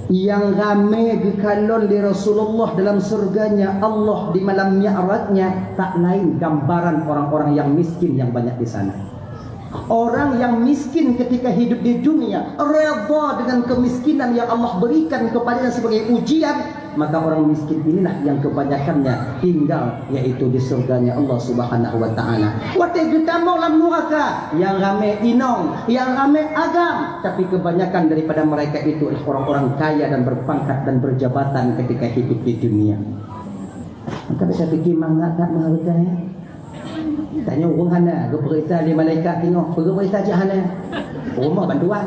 [SPEAKER 1] Yang ramai dikalon di Rasulullah dalam surganya Allah di malam Mi'rajnya tak lain gambaran orang-orang yang miskin yang banyak di sana. Orang yang miskin ketika hidup di dunia redha dengan kemiskinan yang Allah berikan kepadanya sebagai ujian, maka orang miskin inilah yang kebanyakannya tinggal yaitu di surganya Allah Subhanahu wa taala. Wate getamong lam neraka, yang ramai inong, yang ramai agam, tapi kebanyakan daripada mereka itu adalah orang-orang kaya dan berpangkat dan berjabatan ketika hidup di dunia. Maka saya fikir mangkat menghargai. Tanya orang hana, ke periksa di malaikat tengok, periksa je hana. Rumah bantuan.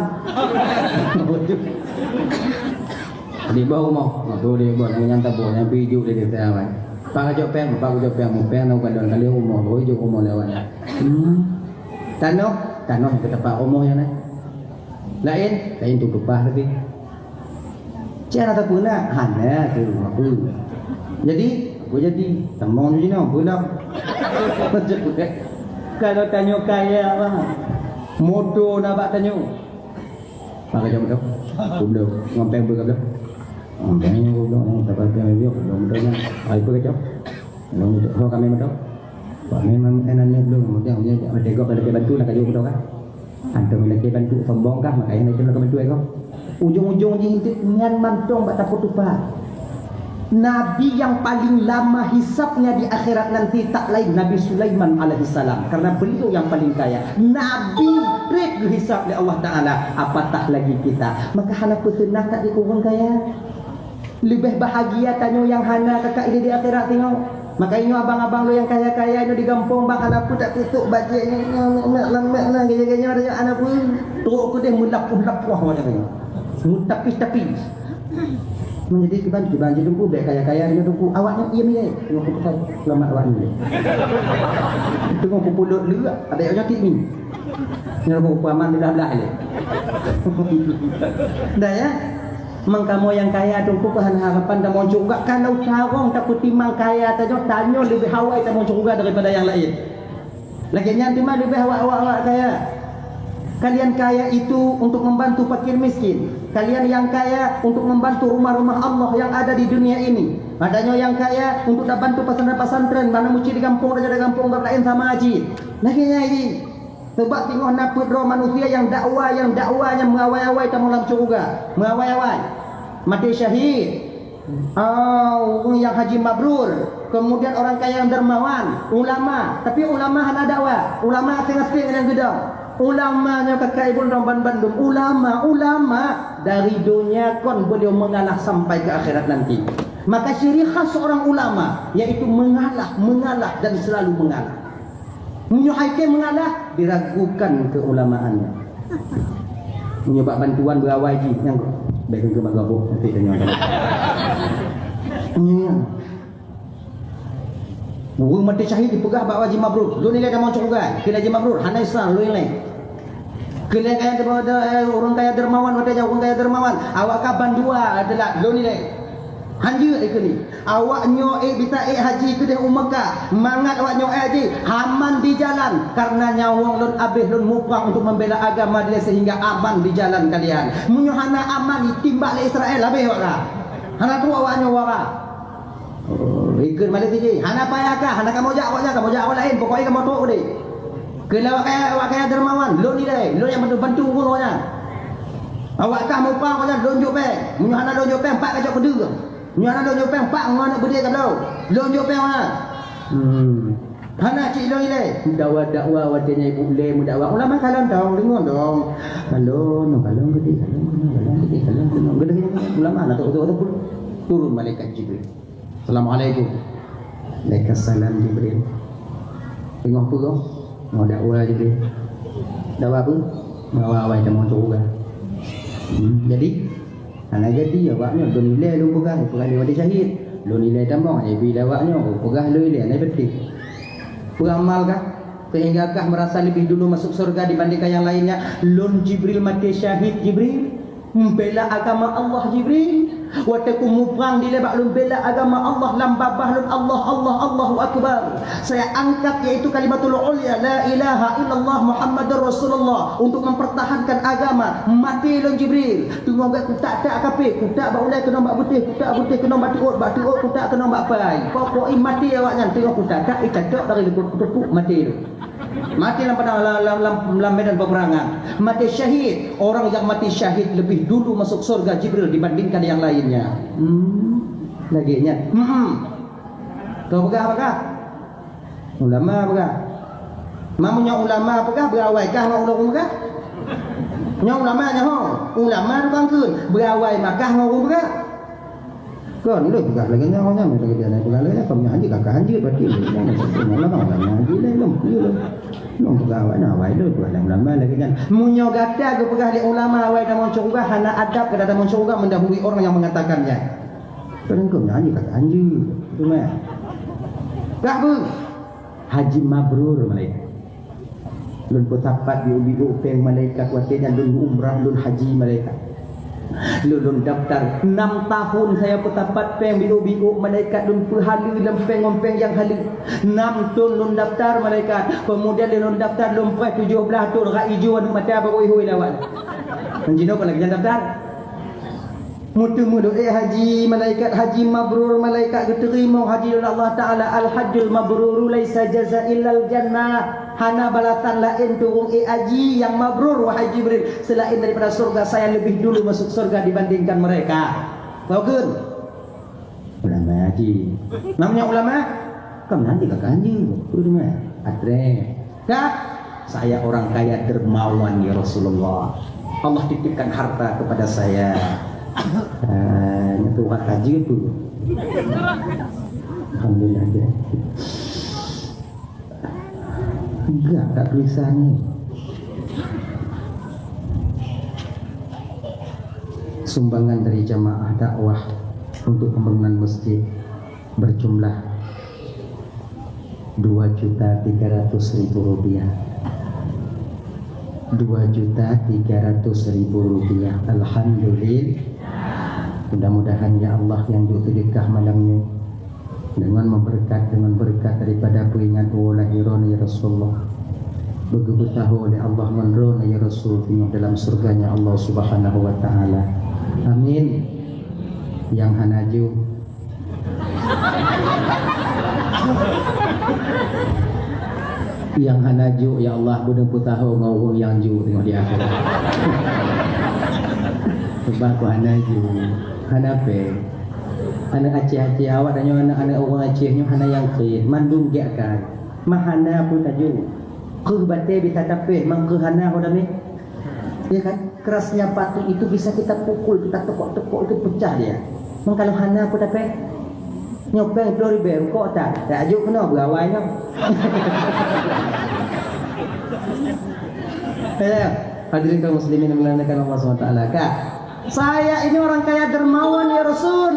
[SPEAKER 1] Di bawah rumah, tu dia buat yang tabur, yang pijuk dia kata awak. Pak jauh peng, nak kandang kali rumah, pijuk rumah lewat. Tanah ke tempat rumah yang lain tu kepah tapi. Cara tak puna, hana tu aku. Jadi tamang je nak pula. Kalau tanya kaya apa? Motor nak buat tanya. Pakai jam berapa? Belum. Ngampeng berapa? Ngampengnya belum. Tak pakai dia belum betul. Ai pakai jam. Belum betul. Kalau kami betul. Pak memang enaknya belum. Kemudian dia tegak pada bantu nak kayu betul kan? Antum lagi bantu sombong kah? Makanya nak bantu kau. Ujung-ujung je nian mantong bak taput tupat. Nabi yang paling lama hisapnya di akhirat nanti tak lain Nabi Sulaiman alaihissalam, karena beliau yang paling kaya. Nabi rek dihisap oleh Allah Ta'ala, apatah lagi kita. Maka hana pesenah tak dikurang kaya. Lebih bahagia tanya yang hana kakak ini di akhirat tengok. Maka ini abang-abang lo yang kaya-kaya ini di kampung bang hana pun tak tutup bajetnya mek lah gaya-gaya ada anak pun teruk aku dia mulap-mulap wah macam ni. Tapis-tapis. Menjadi kiban dumpu baik kaya-kaya ini dumpu awaknya iya tengok aku saya selamat awak ni tengok aku pulut lu ada yang nyakit ni aku paman dah belah ni dah ya mengkamu yang kaya dumpu bahan harapan dah mau juga kalau carong takut timang kaya tanya lebih hawai tak mau juga daripada yang lain lagi nyanti mah lebih awak kaya. Kalian kaya itu untuk membantu fakir miskin. Kalian yang kaya untuk membantu rumah-rumah Allah yang ada di dunia ini. Adanya yang kaya untuk nak bantu pesantren-pesantren. Mana muci di kampung, ada kampung tak lain sama haji. Laginya ini. Sebab tengok naput roh manusia yang dakwanya mengawai-awai tamu dalam surga. Mengawai-awai. Mati syahid. Yang haji mabrur. Kemudian orang kaya yang dermawan. Ulama. Tapi ulama hana dakwah. Ulama tengah-tengah dengan gedang. Ulamanya kakak ibu orang Bandung. Ulama dari dunia kon beliau mengalah sampai ke akhirat nanti. Maka ciri khas seorang ulama yaitu mengalah dan selalu mengalah. Menyuhaikan mengalah diragukan keulamaannya. Menyebab bantuan berawai ji yang baik ke magabuk nanti tanya. Burung mati syahid dipegah bak wajib mabrur. Lu nilai dah mau cukup kira wajib mabrur. Hana Islam lu nilai. Kira kaya daripada orang kaya dermawan, ada orang kaya dermawan. Awak kaban dua adalah lu nilai. Hanja ni. Awak nyo bisa haji ke dia Mekah. Mangat awak nyo haji aman di jalan karena nyawang lun abih lun muprang untuk membela agama dia sehingga aman di jalan kalian. Munyo hana aman timbak le Israel habis awak lah. Hana tu awak nyo wara. Ikut malik tinggi. Hana payahkah? Hana kamu jak awak lain. Pokoknya kamu tahu deh. Kalau awak kaya dermawan, lo ni deh. Lo yang bantu pokoknya. Awak kah mau pang macam lonjok peng. Munyo hana lonjok peng pak kacau kedua. Munyo hana lonjok peng pak ngana berdiri kat lau. Lonjok peng mana? Hana cik lo ni deh. Dakwah wadanya ibu le mudakwah. Ulama kalon tahu dengar dong. Kalon gede. Ulama nak tahu turun malaikat Jibril. Assalamualaikum. Waalaikumsalam Jibril. Tengok apa kau? Mau dakwah Jibril. Dakwah apa? Awal-awal dah mau surga. Jadi anak jadi awaknya lu nilai lu pegang dia wadi syahid. Lu nilai tambah bila awaknya pegang lu nilai naik betul. Beramal kah? Sehinggakah merasa lebih dulu masuk surga dibandingkan yang lainnya? Lun Jibril mati syahid Jibril. Membela agama Allah Jibril. Waktu aku muprang di lebak lun bela agama Allah lambabah lun Allahu Akbar. Saya angkat yaitu kalimatul ulya la ilaha illallah Muhammadur Rasulullah untuk mempertahankan agama. Mati lun Jibril. Tunggu agak kutak kafir, kutak bak ulai kena bak putih, kutak putih kena bak tiuk, kutak kena bak pai. Pokok mati awaknya tengok kutak tak icacok dari kutuk mati tu. Mati dalam medan peperangan. Mati syahid. Orang yang mati syahid lebih dulu masuk surga Jibril dibandingkan yang lainnya. lagi nya. Kau apakah? Ulama apakah? Mamunya ulama apakah berawai kah mau ulama apakah? Nya ulama nya ho. Ulama bangkeun berawai makah mau apakah? Kan lu juga lagi nya honya lagi dia naik lagi nya pemnya haji kakak haji berarti mana kan haji lelum lu pegawai na wai lu ulama lagi nya. Munyo gada ke pegah di ulama wai dan mencoba hana adab ke datang mencoba mendahului orang yang mengatakannya. Kan kau haji kakak haji tu mah. Gak bu haji mabrur malaikat. Lun putapat biu peng malaikat watenya lun umrah lun haji malaikat. Lun daftar 6 tahun saya putapat peng biu malaikat lun halu lempeng ngompeng yang halu 6 tahun lun daftar malaikat. Kemudian lun daftar lun 17 tahun ra ijo mata apa hui lawan. Menjino lagi daftar. Mutu-mutu haji malaikat haji mabrur malaikat diterima haji oleh Allah Taala al hajjul mabrur laisa jazaa illal jannah. Hana balatan lain turung haji yang mabrur wahai Jibril selain daripada surga saya lebih dulu masuk surga dibandingkan mereka. Tahu kan? Ulama haji. Namanya ulama kamu nanti kakak haji. Ulama atre. Kak saya orang kaya dermawan ya Rasulullah. Allah titipkan harta kepada saya. Nyetuhat haji itu alhamdulillah dia enggak tak tulisannya sumbangan dari jamaah dakwah untuk pembangunan masjid berjumlah 2.300.000 rupiah. 2.300.000 rupiah. Alhamdulillah. Mudah-mudahan ya Allah yang diutulikah malamnya dengan berkat daripada peringat lahirana ya Rasulullah. Begitu tahu oleh Allah menrona ya Rasul dalam surganya Allah Subhanahu wa taala. Amin. Yang hanaju yang hanaju ya Allah begitu tahu ngau yang ju tengok di akhirat. Sebab ku hanaju hanape anak Aceh awak dan anak orang Acehnya hana yang khair mandung giakan mahana pun taju ke bate bisa tapeh mang ke hana hoda ni ya kan kerasnya batu itu bisa kita pukul kita tekuk-tekuk itu pecah dia mang kalau hana pun tapeh nyopeng 2000 kok tak ajuk kena berawai kan. Hadirin kaum muslimin yang dimuliakan Allah SWT. Kak saya ini orang kaya dermawan ya Rasul.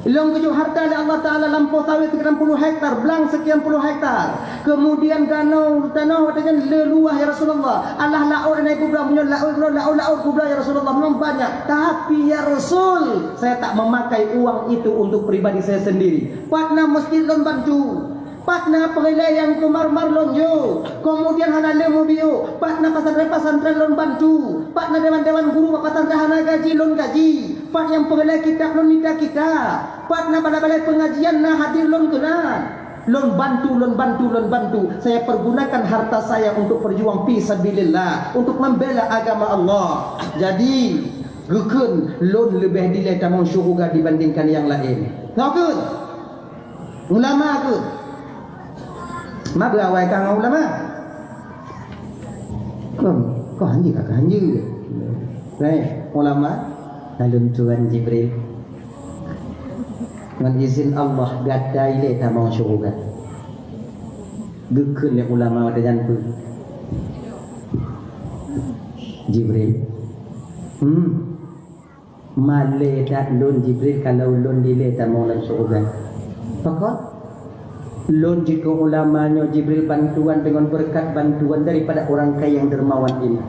[SPEAKER 1] Ilong keju harta oleh Allah Ta'ala lampau sawit 60 hektar, belang sekian puluh hektar. Kemudian danau tanah dengan leluah ya Rasulullah. Allah laur naik kubra punya laur kubra ya Rasulullah memang banyak. Tapi ya Rasul, saya tak memakai uang itu untuk pribadi saya sendiri. Patna masjid lon bantu. Patna pengelai yang kumar-mar lonjo. Kemudian hana lemu bio. Patna pasantren lon bantu. Patna dewan-dewan guru pasantren hana gaji lon gaji. Pat yang pengelai kitab lon nida kita. Patna balai-balai pengajian nah hadir lon kena. Lon bantu. Saya pergunakan harta saya untuk berjuang fi sabilillah, untuk membela agama Allah. Jadi gukun lon lebih nilai tamang syurga dibandingkan yang lain. Ngakun ulama aku ma berawai kang ulama kau hanji kakak hanji baik ulama lalu Tuhan Jibril dengan izin Allah gadai le tamang syurga gukun yang ulama dengan pun Jibril male tak lon Jibril kalau lon dile tamang syurga pakot lon jika ulamanya Jibril bantuan dengan berkat bantuan daripada orang kaya yang dermawan ini.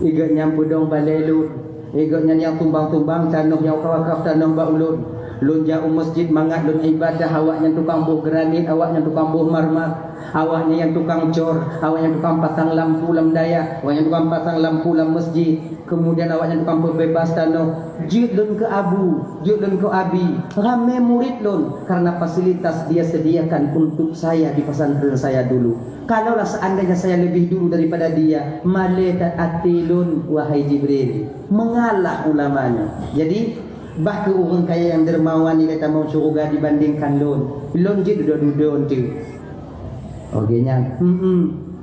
[SPEAKER 1] Iga nyampu dong balelu, iga yang tumbang-tumbang tanah yang kawakaf tanah baulun. Lon jauh masjid mangat lon ibadah awaknya tukang buh granit, awaknya tukang buh marmer, awaknya yang tukang cor, awaknya tukang pasang lampu lam daya, awaknya tukang pasang lampu lam masjid. Kemudian awaknya tukang bebas tanah. Jut lon ke abu, jut lon ke abi. Ramai murid lon karena fasilitas dia sediakan untuk saya di pesantren saya dulu. Kalaulah seandainya saya lebih dulu daripada dia, malaikat atilun wahai Jibril, mengalah ulamanya. Jadi Bah ke orang kaya yang dermawan ni kata mau syurga dibandingkan lon. Lon je duduk-duduk tu. Okeynya.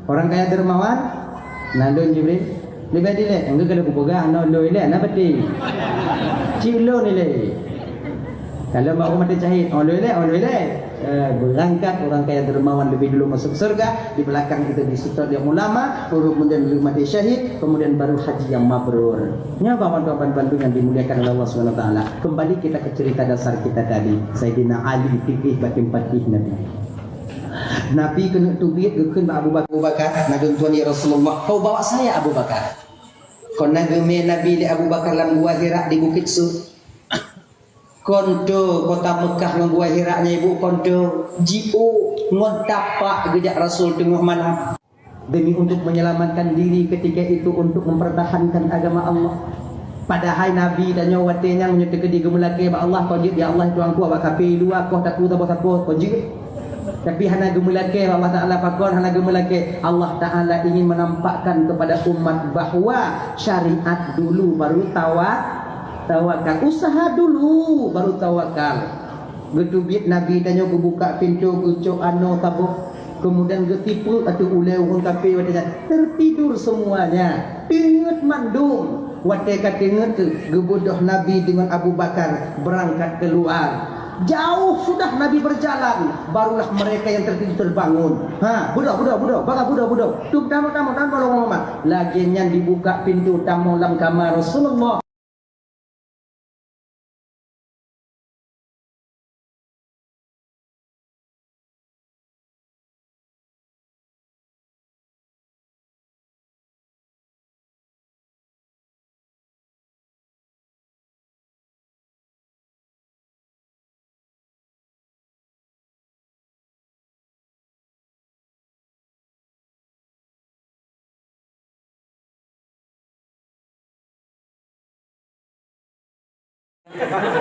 [SPEAKER 1] Orang kaya dermawan nah lon Jibril. Lebih dile enggak kena buka no lon le na beti. Cilo ni le. Kalau mau mati cahit, lon le. Berangkat orang kaya dermawan lebih dulu masuk surga, di belakang kita disutur yang ulama, kemudian mati syahid, kemudian baru haji yang mabrur. Nya kawan-kawan bantu yang dimuliakan oleh Allah Subhanahu wa taala. Kembali kita ke cerita dasar kita tadi. Sayyidina Ali fikih batin patih Nabi. Nabi kena tubik gekeun Abu Bakar, nabi tuan ya Rasulullah, kau bawa saya Abu Bakar. Kau nageme Nabi di Abu Bakar lam gua Hira di Bukit Sur. Konto kota Mekah membuat hiraknya ibu konto jiu ngodapak gejak Rasul tengah malam demi untuk menyelamatkan diri ketika itu untuk mempertahankan agama Allah. Padahal Nabi dan nyawatnya menyertai di gemelake ba Allah kau ya Allah tuan ku ba kapi dua kau tak ku tak kau jik. Tapi hana gemelake Allah Taala pakon hana gemelake Allah Taala ingin menampakkan kepada umat bahawa syariat dulu baru tawakal, usaha dulu baru tawakal. Getubit Nabi tanya buka pintu kucuk ano tabuk, kemudian getipu atau ulai orang kafe wadanya tertidur semuanya. Ingat mandum, wadai kata ingat gebodoh Nabi dengan Abu Bakar berangkat keluar. Jauh sudah Nabi berjalan, barulah mereka yang tertidur terbangun. Budak. Tum tamu tolong mama. Laginya dibuka pintu tamu dalam kamar Rasulullah.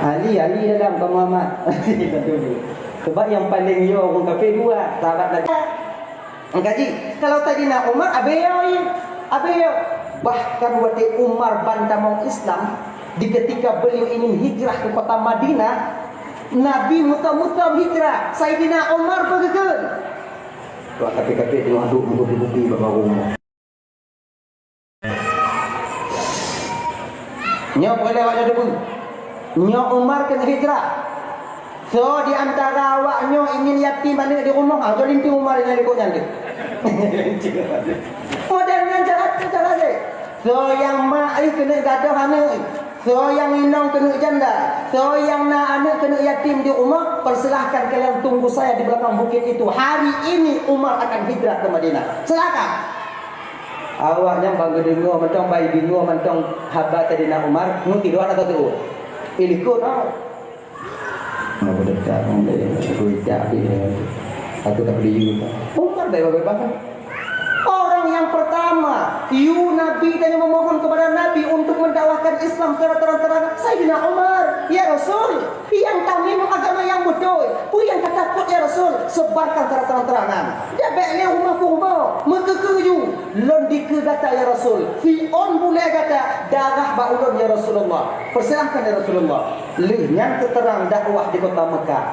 [SPEAKER 1] Ali dalam Pak Muhammad. Sebab yang paling yo orang kafir dua sahabat lagi. Engkaji kalau tadi nak Umar abeyo. Bahkan waktu Umar bantamong Islam di ketika beliau ingin hijrah ke kota Madinah, Nabi muta-muta hijrah. Sayyidina Umar bergegan. Tuan kafir-kafir tu aduk bukti bapak rumah. Nyo boleh ada debu. Nyo Umar kena hijrah. So di antara awaknya ingin yatim balik di rumah, so linting Umar yang ada konya dia. Modern cara dia. So yang mak kena gadah anak, so yang inong kena janda, so yang nak anak kena yatim di rumah, persilahkan kalian tunggu saya di belakang bukit itu. Hari ini Umar akan hijrah ke Madinah. Silakan. Awaknya bangga dengar mentong bayi dengar mentong haba tadi nak Umar, nu tidur atau tu? Ilikut Apa dekat orang dia Ruijak dia Aku tak beli juga Umar dah bebas. Orang yang pertama Nabi dan memohon kepada Nabi untuk mendakwahkan Islam secara terang-terangan Sayyidina Umar. Ya Rasul, yang tahu memang agama yang betul, yang kata takut ya Rasul, sebarkan secara terang-terangan. Dia baiknya rumah mengkekeju londike kata ya Rasul, fi'on boleh kata darah baulun ya Rasulullah. Persilahkan ya Rasulullah. Yang terang dakwah di kota Mekah.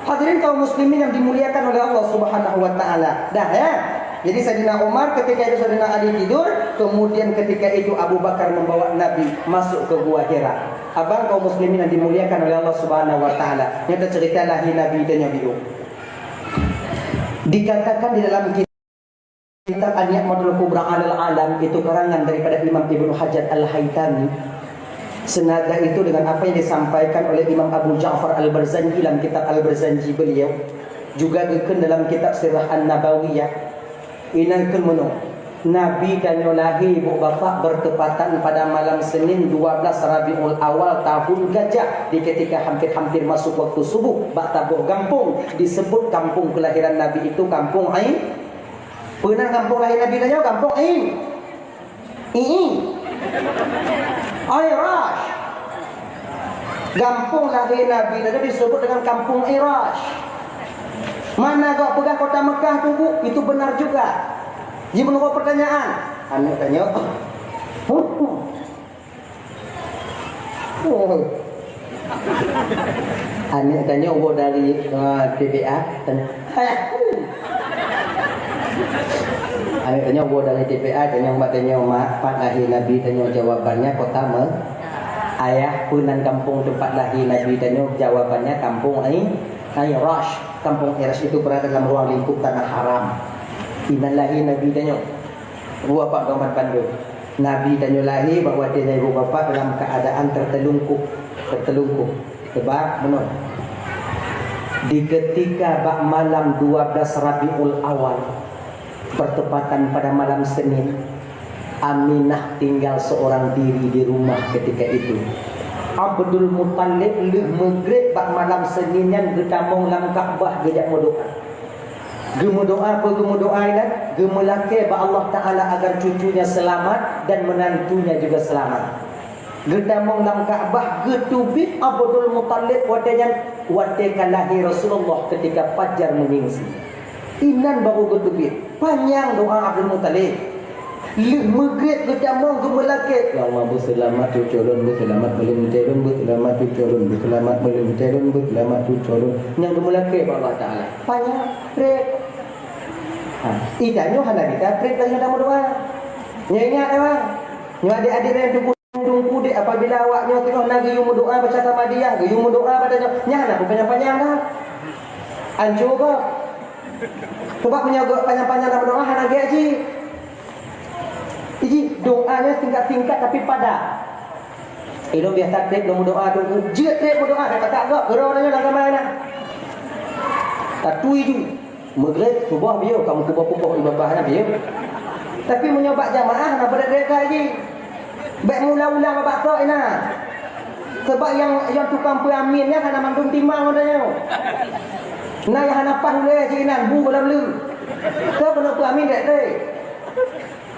[SPEAKER 1] Hadirin kaum muslimin yang dimuliakan oleh Allah Subhanahu wa taala. Dah ya. Jadi Sayyidina Umar ketika itu Sayyidina Ali tidur, kemudian ketika itu Abu Bakar membawa Nabi masuk ke Gua Hira. Abang kaum muslimin yang dimuliakan oleh Allah Subhanahu wa taala. Nyata cerita lahir Nabi dan Nabi. Dikatakan di dalam kitab An-Ni'matul Kubra 'alal Alam itu karangan daripada Imam Ibnu Hajar Al-Haytami. Senada itu dengan apa yang disampaikan oleh Imam Abu Ja'far Al-Barzanji dalam kitab Al-Barzanji beliau, juga dikatakan dalam kitab Sirah An-Nabawiyah. Inangkan menu Nabi dan Yolahi ibu bapa bertepatan pada malam Senin 12 Rabiul Awal tahun Gajah, di ketika hampir-hampir masuk waktu subuh. Bak tabuh kampung disebut kampung kelahiran Nabi itu Kampung Ain. Pernah kampung lahir Nabi tanya Kampung Ain. Irash. Kampung lahir Nabi tadi disebut dengan Kampung Irash. Mana kau pegang kota Mekah tu bu? Itu benar juga. Dia menunggu pertanyaan. Anak tanya.
[SPEAKER 2] Anak tanya awak dari TPA tanya. Anak tanya awak dari TPA tanya mak tanya mak tempat lahir Nabi tanya jawabannya kota ayah punan kampung tempat lahir Nabi tanya jawabannya kampung Rash. Kampung Rash itu berada dalam ruang lingkup tanah haram. Inan lahir Nabi tanya ibu bapa Muhammad Pandu. Nabi tanya lahir bahawa dia dan ibu bapa dalam keadaan tertelungkup. Sebab benar. Di ketika malam 12 Rabiul Awal bertepatan pada malam Senin, Aminah tinggal seorang diri di rumah ketika itu. Abdul Muttalib maghrib bak malam Senin yang gedamong lam Kaabah gejak berdoa. Gemu doa apa gemu doa ini? Gemu laki ba Allah Taala agar cucunya selamat dan menantunya juga selamat. Gedamong lam Kaabah getubit Abdul Muttalib watekan lahir Rasulullah ketika fajar menyingsi. Inan baru getubit. Panjang doa Abdul Muttalib. Maghrib gedamong gemu laki. Ya Allah berselamat cuculun berselamat belum telun berselamat cuculun berselamat belum telun berselamat cuculun. Yang gemu laki ba Allah Taala. Panjang rek. Idanya hana kita prit lagi dalam doa. Ingat bang. Nyu adik-adik yang tunggu dek apabila awaknya tengok nak gayung doa baca tamadiyah, gayung doa padanya nyana panjang-panjang dah. Anjur ke? Sebab punya panjang-panjang dalam doa hana gaji. Jadi doanya tingkat-tingkat tapi padat. Ilmu biasa trip dalam doa tu. Jika trip doa kata tak agak geronanya dalam mana? Tak tui tu. Maghrib subah biar kamu kubah-kubah ibadah biar. Tapi menyobat jamaah nak pada mereka lagi. Baik mula-ulang babak tok ina. Sebab yang tukang peraminnya kana mandung timang adanya. Nah yang hanapan boleh jinan bu dalam lu. Kau kena peramin dek dek.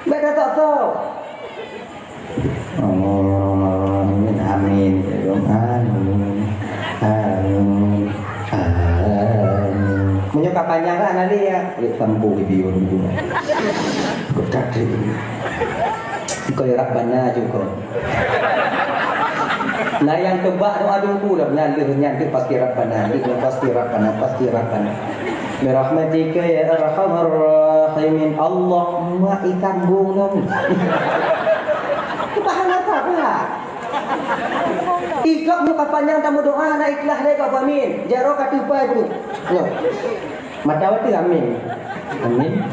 [SPEAKER 2] Baik dah tak tahu. Amin amin amin. Amin. Menyokap panjang kan nanti ya. Lihat tampu video dulu. Kocak deh. Kau ya Rabbana juga. Nah yang tebak doa dulu dah benar dia pasti Rabbana. Dia pasti Rabbana. Birahmatika ya arhamar rahimin. Allahumma itambung dong. Tahan apa pula? Ikut muka panjang tamu doa nak ikhlas dia kau amin. Jaro katupa itu. Yo. Matawati amin. Amin.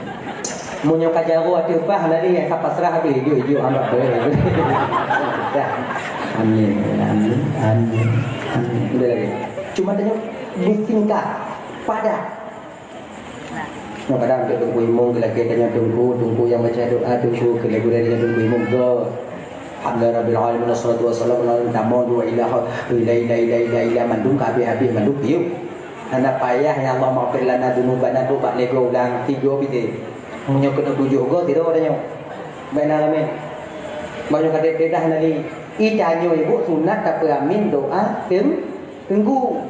[SPEAKER 2] Munyo kajaro atupa halali yang kapasrah habis hijau hamba boleh. Amin. Udah lagi. Cuma tanya disingkat padat. Kadang kita tunggu imam ke lagi tanya tunggu yang baca doa tunggu ke lagu dari tunggu imam ke Alhamdulillah Rabbil Alamin wassalatu wassalamu ala wa ila mandung habis mandung tiup. Anda payah ya Allah maafir lana dunubana tu bak lego ulang 3 piti. Munyo kena 7 go tidak adanya. Baik alamin. Banyak kata dedah nali. Idanyo ibu sunat tak amin doa tunggu.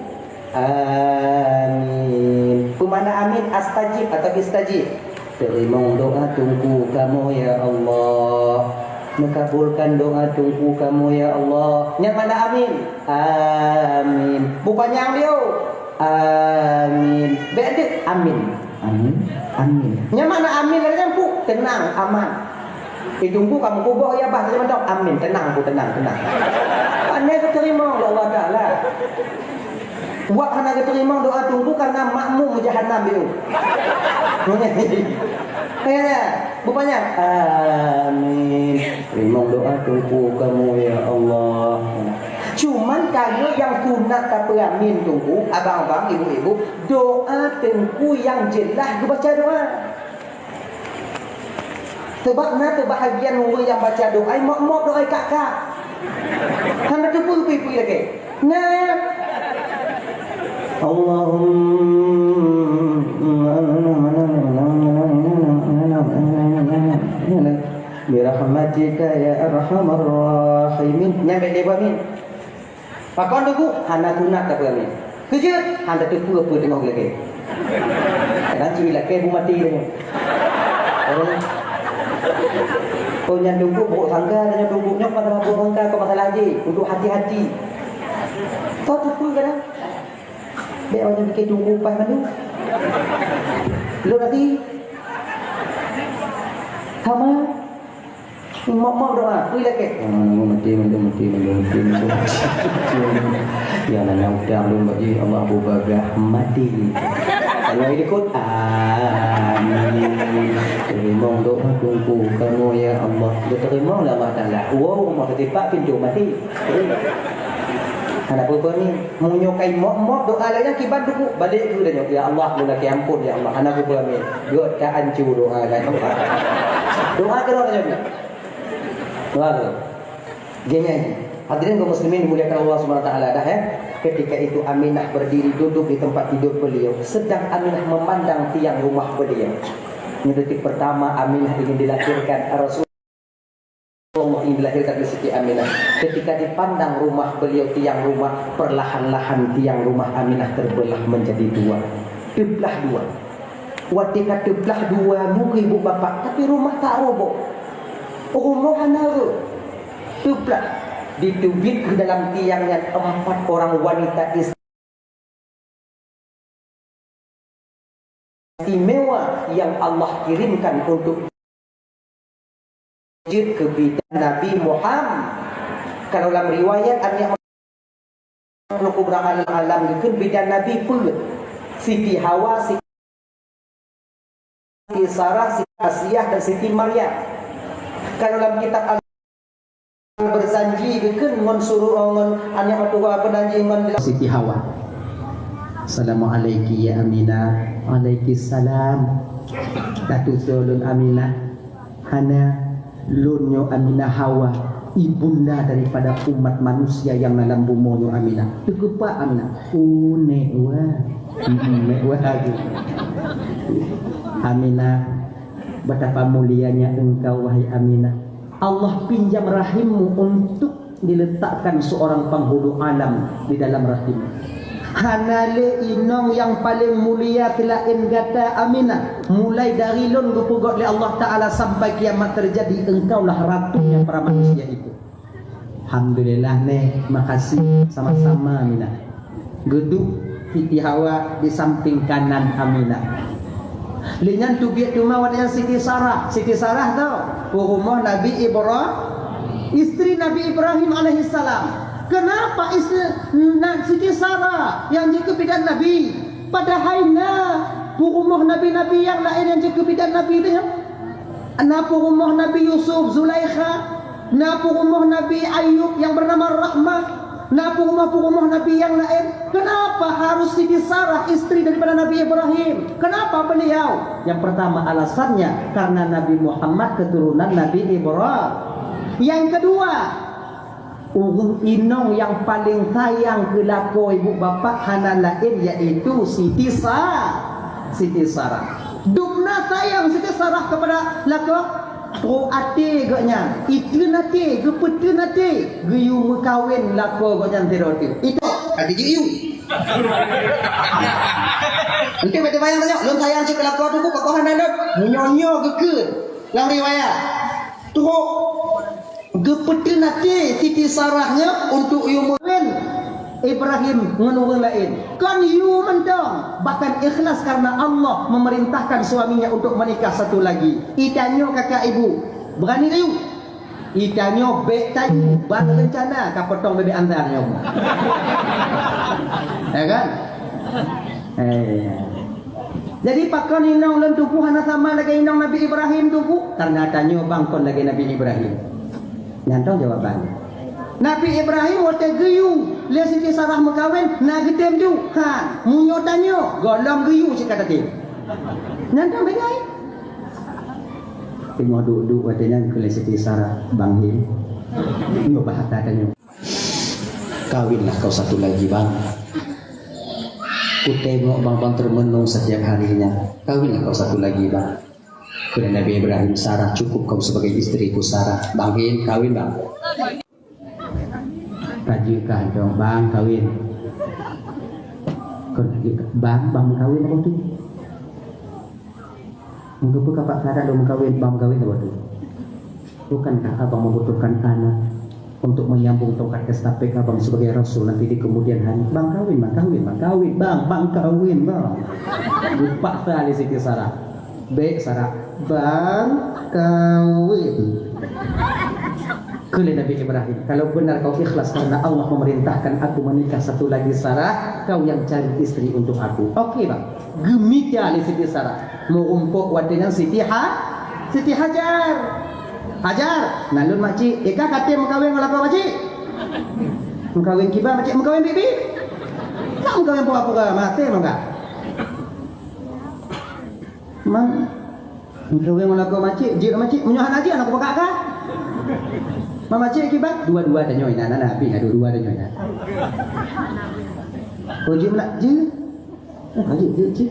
[SPEAKER 2] Amin. Pemana amin astajib atau istajib. Terima doa tunggu kamu ya Allah. Mengabulkan doa tunggu kamu ya Allah. Yang mana amin? Amin. Bukannya dia. Amin. Bedik amin. Amin. Yang mana amin lagi nampu? Tenang, aman. Ditunggu kamu kubur ya bah macam tu. Amin. Tenang. Anda terima oleh Allah Taala. Buat hana terima doa tunggu karena makmum jahannam dia. Kayaknya bupanya amin. Terima doa tunggu kamu ya Allah. Cuman kalau yang sunat tak amin tunggu abang-abang ibu-ibu doa tunggu yang jelas baca doa. Sebab nanti bahagian orang yang baca doa mak doa kakak. Hanya tu pun pipi lagi. Nah Allahumma birahmatika ya arhamar rahimin. Nyampe dia amin. Pakon tu hana sunat tak amin. Kejut handa tu apa tengok lagi. Kadang ciri laki bu mati dia. Oh yang tunggu bawa sangga dan yang tunggunya pada bawa sangga ke masalah haji untuk hati-hati. Kau tu pun kadang. Dia orang bikin tunggu upai mana? Lu nanti kamu mau doa, kuih lagi. Mati. Ya nanya udah lu bagi Allah bagah mati. Kalau ikut amin. Terima doa tunggu kamu ya Allah. Terima lah matalah. Wow, mau tertipak pintu mati. Anak perempuan ni menyukai mok doa lainnya kibat dulu balik dulu dan ya Allah lu laki ampun ya Allah anak perempuan ni dia tak hancur doa lain doa ke doa je doa ke gini hadirin kaum muslimin dimuliakan Allah Subhanahu wa taala dah ya ketika itu Aminah berdiri duduk di tempat tidur beliau sedang Aminah memandang tiang rumah beliau ini detik pertama Aminah ingin dilahirkan Rasul ingin dilahirkan di Siti Aminah. Ketika dipandang rumah beliau tiang rumah, perlahan-lahan tiang rumah Aminah terbelah menjadi dua. Terbelah dua. Ketika terbelah dua muka ibu bapa, tapi rumah tak roboh. Rumah hana terbelah. Ditubit ke dalam tiangnya 4 orang wanita istimewa yang Allah kirimkan untuk ke bidan Nabi Muhammad. Kalau dalam riwayat ada kubra alam itu bidan Nabi pun Siti Hawa, Siti Sarah, Siti Asiyah dan Siti Maryam. Kalau dalam kitab berjanji bikin ngon suruh ngon anya atuwa penanji ngon Siti Hawa. Assalamualaikum ya Aminah. Waalaikumsalam. Datusulun Aminah. Hana lunyo Aminah Hawa ibunda daripada umat manusia yang dalam bumonyo Aminah. Tegupa Aminah. Mewah lagi. Aminah, betapa mulianya engkau wahai Aminah. Allah pinjam rahimmu untuk diletakkan seorang penghulu alam di dalam rahimmu. Hanale inong yang paling mulia telain gata Aminah. Mulai dari lon gupugot oleh Allah Ta'ala sampai kiamat terjadi, engkaulah ratunya para manusia itu. Alhamdulillah nih, makasih sama-sama Aminah. Geduk Siti Hawa di samping kanan Aminah. Linyan tubiat rumah wadanya Siti Sarah. Siti Sarah tau rumah Nabi Ibrahim, istri Nabi Ibrahim alaihissalam. Kenapa istri Siti Sarah yang jadi bidan Nabi? Padahal rumah Nabi-Nabi yang lain yang jadi bidan Nabi itu ya. Kenapa rumah Nabi Yusuf, Zulaikha? Kenapa rumah Nabi Ayub yang bernama Rahmah? Kenapa rumah Nabi yang lain? Kenapa harus Siti Sarah istri daripada Nabi Ibrahim? Kenapa beliau? Yang pertama alasannya karena Nabi Muhammad keturunan Nabi Ibrahim. Yang kedua, urung inong yang paling sayang ke lako ibu bapa hana lain yaitu Siti Sarah. Dukna sayang Siti Sarah kepada lako ate gaknya. Itu nanti gepetu nanti geyu mekawin lako gaknya teroti. Itu ada geyu. Nanti betul bayang tanya, lu sayang si lako tu kok kau hana dak nyonyo geke. Dalam riwayat. Tu gepetu nanti Siti Sarahnya untuk umurin Ibrahim menurun lain. Kan you mendong bahkan ikhlas karena Allah memerintahkan suaminya untuk menikah satu lagi. Itanyo kakak ibu berani kayu. Itanyo bek tayu ban rencana kapotong bebek antarnya. Ya kan? Jadi pakon inong lan tubuh hana sama lagi inong Nabi Ibrahim tubuh karena tanyo bangkon lagi Nabi Ibrahim. Nyantong jawabannya. Nabi Ibrahim waktu geyu, lihat Siti Sarah mekawin, nak getem tu, munyo tanyo, golong geyu cakap tadi. Nyantong bengai. Tengok duduk waktunya kuliah Siti Sarah banghim, nyo bahata tanyo. Kawinlah kau satu lagi bang. Ku tengok bang termenung setiap harinya. Kawinlah kau satu lagi bang. Kepada Nabi Ibrahim, Sarah cukup kau sebagai istriku Sarah. Banghim, kawin bang. Kajikan dong bang kawin. Bang kawin apa tu? Mungkin pun kapak Sarah dong kawin bang kawin apa tu? Bukankah abang membutuhkan anak?
[SPEAKER 1] untuk menyambung tongkat estafet abang sebagai rasul nanti di kemudian hari. Bang kawin, lupa sekali Siti Sarah. Sarah, bang kawin. Kuli Nabi Ibrahim, kalau benar kau ikhlas karena Allah memerintahkan aku menikah satu lagi Sarah, kau yang cari istri untuk aku. Oke bang, gemik ya ali Siti Sarah. Mau umpuk wadenya Siti Hajar. Nalun makcik, eka kata mengkawin dengan apa makcik? Mengkawin kibar makcik, mengkawin bibi? Tak mengkawin pura-pura, mati enggak? Mang, mengkawin dengan apa makcik? Jika makcik menyuhan aja anak bakak kah? Mama cik kibat dua-dua dah nyoy nak nabi dua-dua dah nyoy nak. Uji nak je. Haji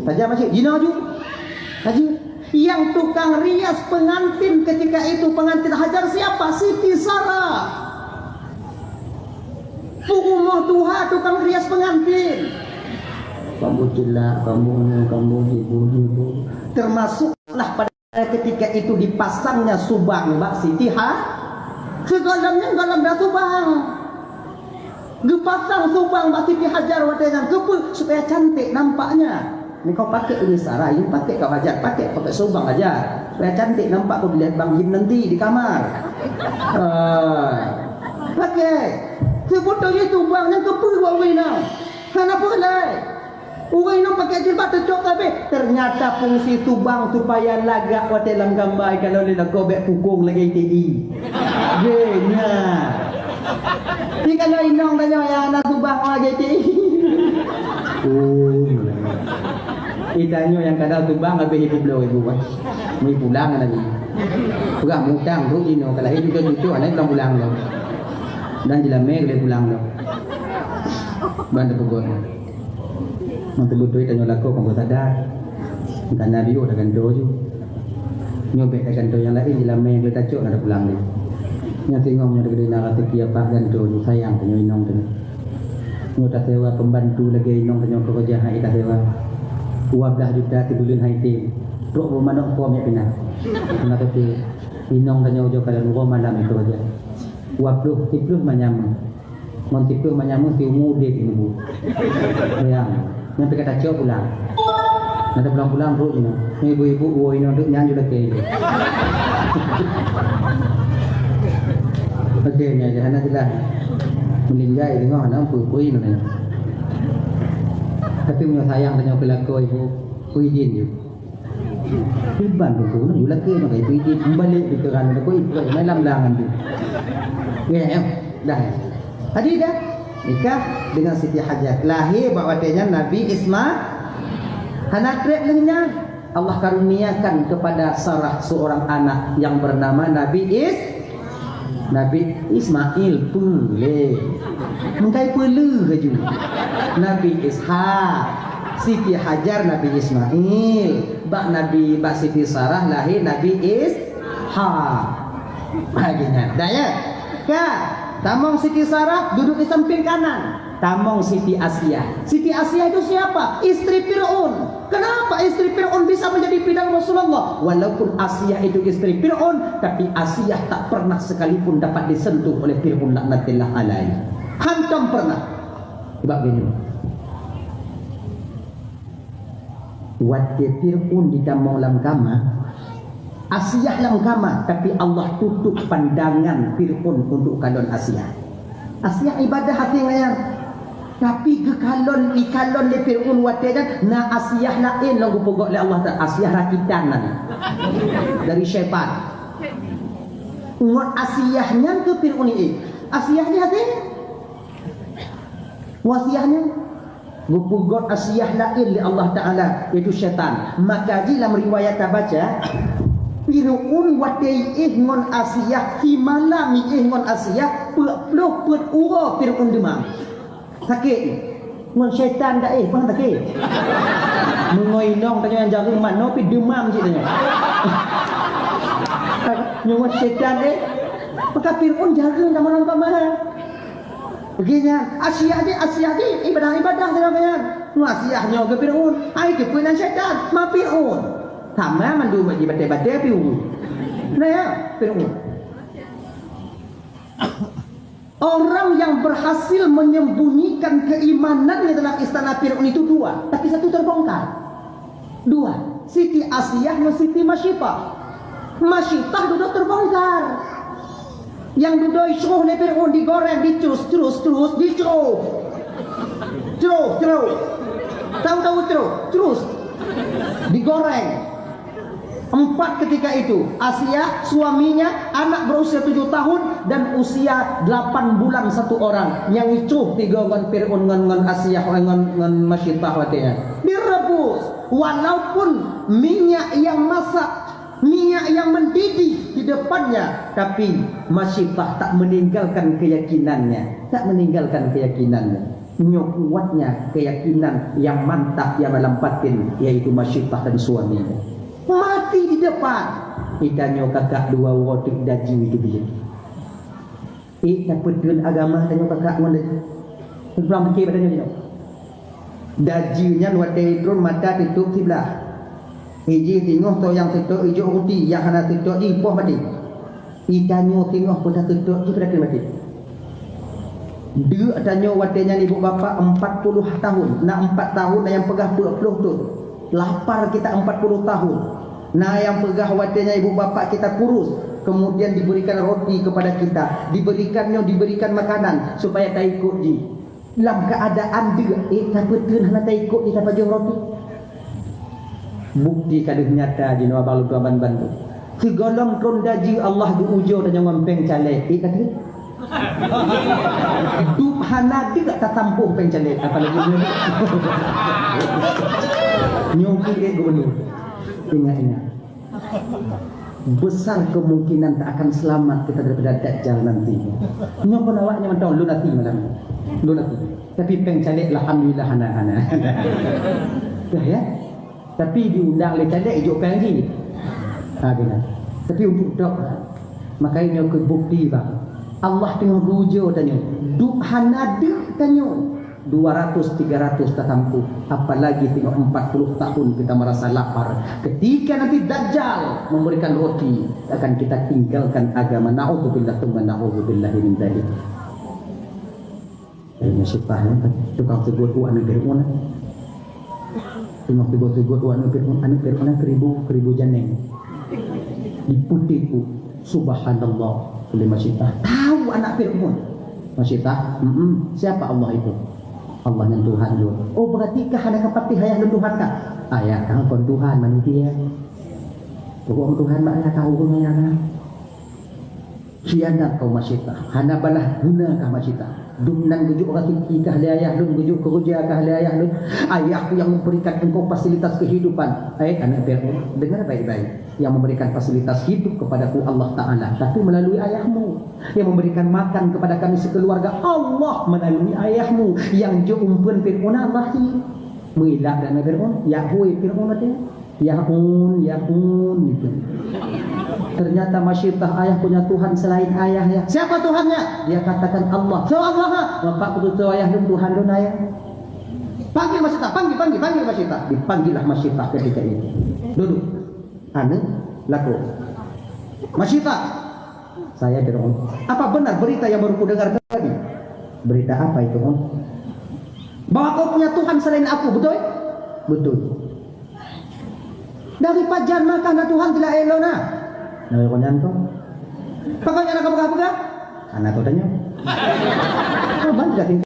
[SPEAKER 1] tajam cik jina ju. Haji yang tukang rias pengantin ketika itu pengantin Hajar siapa? Siti Sarah. Umah Tuhan tukang rias pengantin. Kamu jelak, kamu ibu. Termasuklah pada ketika itu dipasangnya subang Mbak Siti Segalamnya galam dah subang. Gepasang subang Mbak Siti Hajar wadahnya supaya cantik nampaknya. Ni kau pakai ini Sarah, ini pakai kau Hajar, pakai subang aja supaya cantik nampak kau dilihat Bang Jim nanti di kamar. Pakai. Sebetulnya subang yang kepu wawi now. Kenapa lai? Orang ini pakai jilbab tercok tapi ternyata fungsi subang supaya lagak wa dalam gambar kalau dia nak gobek pukung lagi TI. Genya. Ni kalau inong tanya yang anak subang lagi TI. Itanya yang kadang subang habis ibu belum ibu buat. Mau pulang lagi. Bukan mutang tu ino kalau itu juga itu anak pulang lo. Dan dilamai boleh pulang lo. Bantu pukul. Mantu betul tanya laku kamu sadar. Bukan Nabi udah ganto je. Nyobek dah ganto yang lain dilamai yang kita cok ada pulang ni. Nya tengok nya dekat nak kata kia pak ganto tu sayang tanya inong tu. Nyo tak sewa pembantu lagi inong tanya kerja hai tak sewa. 12 juta tibulan hai tim. Rok bermanok pom ya pindah. Nak kata inong tanya ujo kalau malam itu aja. 20 manyam. Montipu manyamu ti umude ti nubu. Sayang. Yang kata cok pulang. Nanti pulang-pulang perut ini. Ibu-ibu uoi ini untuk nyanyi lagi. Oke, ni aja anak jelas. Meninggal tengok anak pui ni. Tapi punya sayang tanya pelaku ibu pui din je. Hiban tu nak jual lagi nak pui din balik di keran aku ibu malam langan tu. Ya, dah. Tadi dah nikah dengan Siti Hajar. Lahir bawadanya Nabi Ismail. Hanatrek lehnya Allah karuniakan kepada Sarah seorang anak yang bernama Nabi Ismail pule. Mengkai pule keju. Nabi Ishaq, Siti Hajar Nabi Ismail, Bak Siti Sarah lahir Nabi Ishaq. Baginya. Dah ya? Kak Tamong Siti Sarah duduk di samping kanan. Tamong Siti Asia. Siti Asia itu siapa? Istri Fir'aun. Kenapa istri Fir'aun bisa menjadi bidang Rasulullah? Walaupun Asia itu istri Fir'aun, tapi Asia tak pernah sekalipun dapat disentuh oleh Fir'aun laknatillah alaihi. Hantam pernah. Sebab gini. Waktu Fir'aun di tamong lam kamar, Asia yang kama, tapi Allah tutup pandangan Fir'aun untuk kalon Asia. Asia ibadah hati ngayan. Tapi kekalon ikalon le Fir'aun watenya na Asia lain lagu pogok le Allah Taala Asia rakitan dari syaitan. Ngot Asiahnya ke Fir'aun ini. Asiahnya hati. Wasiahnya gupugot Asiah lain le Allah Taala yaitu syaitan. Maka dalam riwayat baca Fir'aun watai ngon Asia himala mi ngon Asia peluk put ura Fir'aun demam sakit ngon syaitan dah pernah sakit mengoinong tanya yang jaga mana pi demam cik tanya ngon syaitan maka Fir'aun jaga nama orang paman begini Asia ibadah dalam bayan Asia nyo ke Fir'aun ai ke punan syaitan ma Fir'aun sama mandu bagi batai-batai piu. Nah ya, Fir'aun. Orang yang berhasil menyembunyikan keimanannya dalam istana Fir'aun itu dua, tapi satu terbongkar. Dua, Siti Asiyah dan Siti Masyitah. Masyitah duduk terbongkar. Yang duduk isruh ni Fir'aun digoreng, dicus, terus, diceruh. Ceruh. Tahu terus. Digoreng. 4 ketika itu, Asia, suaminya, anak berusia 7 tahun dan usia 8 bulan satu orang. Yang icuh 3 ngan Fir'aun ngan Asia ngan Masyitah watenya. Direbus walaupun minyak yang masak, minyak yang mendidih di depannya, tapi Masyitah tak meninggalkan keyakinannya. Nyok kuatnya keyakinan yang mantap yang dalam batin, yaitu Masyitah dan suaminya. Mati di depan. Ikannya kakak 2 watik daji itu dia. Dapat agama tanya kakak mana? Belum fikir padanya. Dajinya luar terun mata tutup sebelah. Hiji tengok tu yang tutup hijau roti, yang hana tutup di poh mati. Ikannya tengok pun dah tutup je pada mati. Dia tanya watenya ibu bapa 40 tahun. Nak 4 tahun yang pegah 40 tu. Lapar kita 40 tahun. Nah yang pegah watenya ibu bapa kita kurus, kemudian diberikan roti kepada kita, diberikan makanan supaya tak ikut ji. Dalam keadaan dia, tak betul nak tak ikut dia dapat jual roti. Bukti kaduh nyata ji no abang tuan bantu. Segolong trondaji Allah diujo dan jangan peng calek. Kata Dup hana dia tak tampuh pencalik apalagi nyongki dia gubernur. Ingat besar kemungkinan tak akan selamat kita daripada Dajjal nanti. Nyongko awaknya mentau lu nanti malam. Tapi pencalik alhamdulillah hana. Ya. Tapi diundang oleh calik ijuk penggi. Tapi untuk dok makanya ke bukti bang. Allah tengok rujuk tanya. Duk hanadek tanya. 200-300 tak tampu. Apalagi tengok 40 tahun kita merasa lapar. Ketika nanti Dajjal memberikan roti, akan kita tinggalkan agama. Na'udzubillah thumma na'udzubillahi min dzalik. Ini sepahnya tukang tegur anak Fir'aun. Tengok tegur anak Fir'aun 1000 janeng. Diputiku subhanallah oleh Masyitah. Tahu anak Fir'aun. Masyitah, siapa Allah itu? Allah yang Tuhan lu. Oh berarti kah ada kapati hayah lu Tuhan kah? Ayah kang kon Tuhan manusia. Pokok Tuhan makna tahu ngayana. Khianat kau Masyitah. Hana balah guna kah Masyitah. Dumnan bujuk orang tinggi kah ayah lu, bujuk kerja kah ayah lu. Ayahku yang memberikan engkau fasilitas kehidupan. Anak Fir'aun, dengar baik-baik. Yang memberikan fasilitas hidup kepadaku Allah Ta'ala, tapi melalui ayahmu. Yang memberikan makan kepada kami sekeluarga Allah melalui ayahmu. Yang jaumpun Fir'aun Allah ni mengilah dan Fir'aun Yahweh Fir'aun katanya Yahun itu. Ternyata Masyitah ayah punya Tuhan selain ayah ya. Siapa Tuhannya? Dia katakan Allah. So Allah bapak kudu ayah dan Tuhan dan ayah. Panggil Masyitah, panggil Masyitah. Dipanggillah Masyitah ketika itu. Duduk. Anu laku. Masyitah, saya Fir'aun. Apa benar berita yang baru ku dengar tadi? Berita apa itu, Om? Bahwa kau punya Tuhan selain aku, betul? Betul. Dari pajan makan Tuhan tidak elona. Nah, kau nyanto. Pokoknya anak pegang-pegang. Anak kau tanya. Kau banyak tinggal.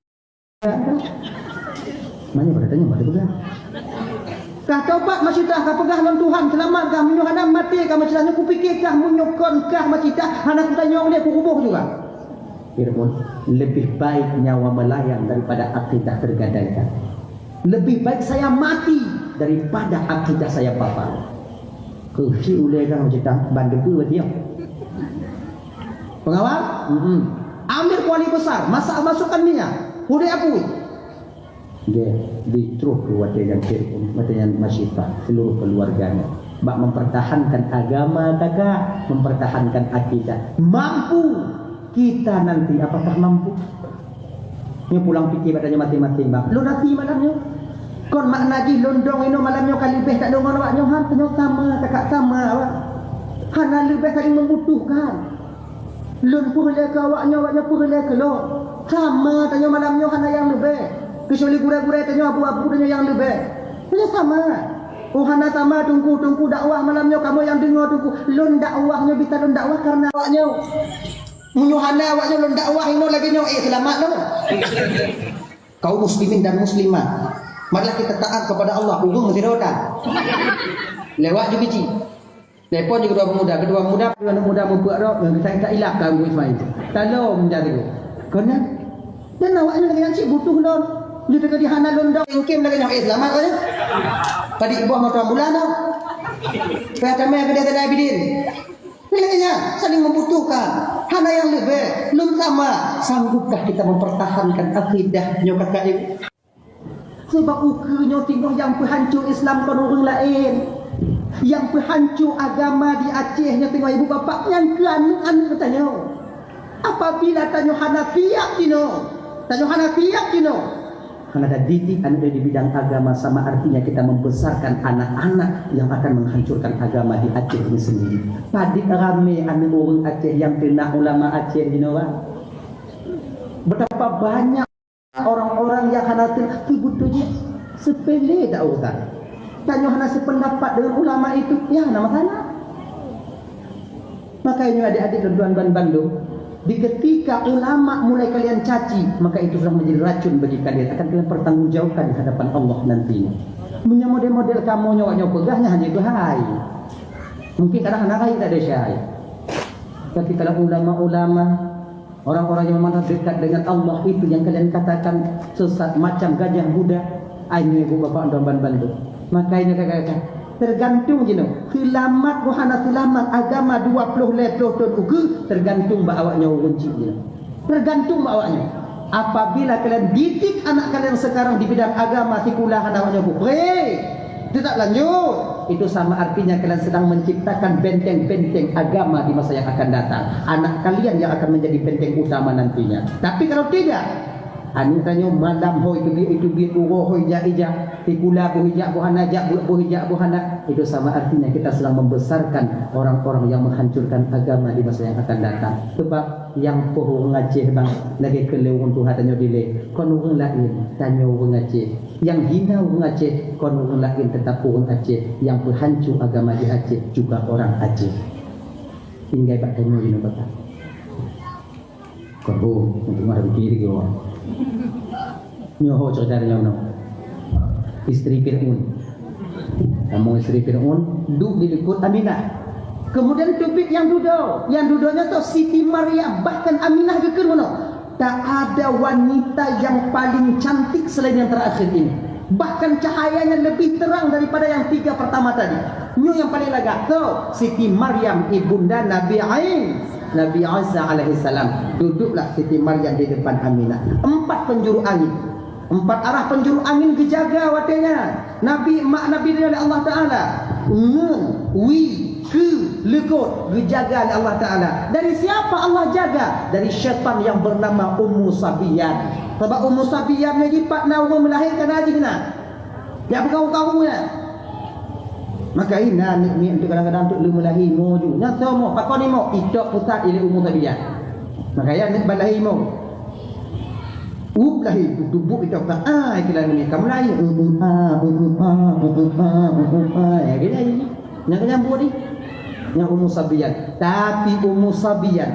[SPEAKER 1] Mana pada tanya pada pegang. Kah coba Masyitah kah pegah dengan Tuhan selamat kah menyuh anak mati kah Masyitahnya ku fikir kah menyukon kah Masyitah anak ku tanya dia ku kubuh juga. Fir'aun, lebih baik nyawa melayang daripada akidah tergadaikan. Lebih baik saya mati daripada akidah saya batal. Ke ulai kah Masyitah bandung ke dia. Pengawal? Ambil kuali besar, masukkan minyak. Udah akui. Dia diterus keluar dengan Fir'aun, dengan Masyitah, seluruh keluarganya. Bak mempertahankan agama kakak, mempertahankan akidah. Mampu kita nanti, apakah mampu? Ini pulang fikir badannya mati-mati bak. Lu nanti malamnya. Kon mak naji londong ini malamnya kali lebih tak dongon awaknya han sama kakak sama awak. Hana lebih saling membutuhkan. Lun purle ke awaknya purle ke lo. Sama tanya malamnya hana yang lebih. Kecuali gura-gura tanya abu-abu tanya yang lebih. Itu sama. Oh hana sama tunggu dakwah malamnya kamu yang dengar tunggu. Lun dakwahnya bisa lun dakwah karena awaknya. Menyuhana awaknya lun dakwah ini lagi nyo selamat lo. Kaum muslimin dan muslimah. Marilah kita taat kepada Allah. Urung mesti roda. Lewat juga biji. Telepon juga kedua muda membuat roh yang kita ilak kamu Ismail. Kalau menjadi tu. Kena dan awaknya lagi cik butuh lon. Dia tengah di hana lon dah. Mungkin lagi nak selamat kan? Tadi buah motor bulan dah. Supaya kami ada dari Abidin. Nilainya saling membutuhkan. Hana yang lebih belum sama. Sanggupkah kita mempertahankan akidahnya kakak ibu? Sebab ukurnya tinggal yang penghancur Islam kan orang lain. Yang penghancur agama di Acehnya tengok ibu bapa yang anu bertanya. Apabila tanya Hanafiyah kino. Tanya Hanafiyah kino. Karena ada didik anak di bidang agama sama artinya kita membesarkan anak-anak yang akan menghancurkan agama di Aceh ini sendiri. Tadi rame anak orang Aceh yang kena ulama Aceh kino. Betapa banyak orang-orang yang Hanafi butuhnya sepele tak usah. Tanya hana sependapat dengan ulama itu, ya nama sana. Makanya adik-adik dan tuan-tuan Bandung, di ketika ulama mulai kalian caci, maka itu sudah menjadi racun bagi kalian. Akan kalian pertanggungjawabkan di hadapan Allah nantinya. Punya model-model kamu nyawa pegahnya hanya itu hai. Mungkin kadang anak lain tak ada syai. Tapi kalau ulama-ulama, orang-orang yang memang dekat dengan Allah itu yang kalian katakan sesat macam gajah Buddha, ini ibu bapak dan Bandung. Makanya kakak-kakak tergantung je no. Selamat buhana selamat agama 20 leploh ton uku tergantung ba awaknya runci je. Tergantung ba awaknya. Apabila kalian didik anak kalian sekarang di bidang agama sekulahan awaknya tidak lanjut. Itu sama artinya kalian sedang menciptakan benteng-benteng agama di masa yang akan datang. Anak kalian yang akan menjadi benteng utama nantinya. Tapi kalau tidak, anu tanya malam ho itu bi uroh ho ija tikula bu hijak bu hanajak bu hijak bu hana itu sama artinya kita sedang membesarkan orang-orang yang menghancurkan agama di masa yang akan datang. Sebab yang poh ngaceh bang lagi kelewon Tuhan tanya dile kon urang lain tanya urang Aceh yang hina urang Aceh kon urang lain tetap urang Aceh yang penghancur agama di Aceh juga orang Aceh. Tinggal bak tanya dile bapak kon untuk marah kiri ke orang nyoho cerita dia no. Istri Fir'aun. Kamu istri Fir'aun duduk di likut Aminah. Kemudian topik yang duduknya tu Siti Maryam, bahkan Aminah geker mana? Tak ada wanita yang paling cantik selain yang terakhir ini. Bahkan cahayanya lebih terang daripada yang tiga pertama tadi. Nyo yang paling lagak tu Siti Maryam ibunda Nabi Isa alaihissalam. Duduklah Siti Maryam di depan Aminah. 4 penjuru angin. 4 arah penjuru angin dijaga watenya. Nabi dari Allah Ta'ala. Lekut dijaga oleh Allah Ta'ala. Dari siapa Allah jaga? Dari syaitan yang bernama Ummu Sabiyan. Sebab Ummu Sabiyan ni jipat na orang melahirkan haji kena. Ya berkau-kau ya. Maka ina ni untuk kadang-kadang untuk lu melahi moju. Nya semua pakon ni mo itok pusat ile Ummu Sabiyan. Maka ya nak balahi mo. Lahi dubuk itok tak ikilah ni kamu lahi ya gini aja ni. Nak nyambut ni. Yang Ummu Sabiyan. Tapi Ummu Sabiyan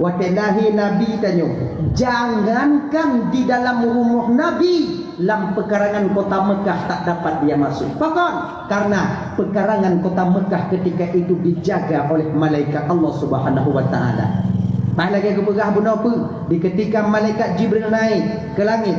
[SPEAKER 1] watallahi Nabi tanya, jangankan di dalam rumah Nabi, dalam pekarangan kota Mekah tak dapat dia masuk. Pakon? Karena pekarangan kota Mekah ketika itu dijaga oleh malaikat Allah Subhanahu wa taala. Tak lagi aku pegah benda apa? Di ketika malaikat Jibril naik ke langit,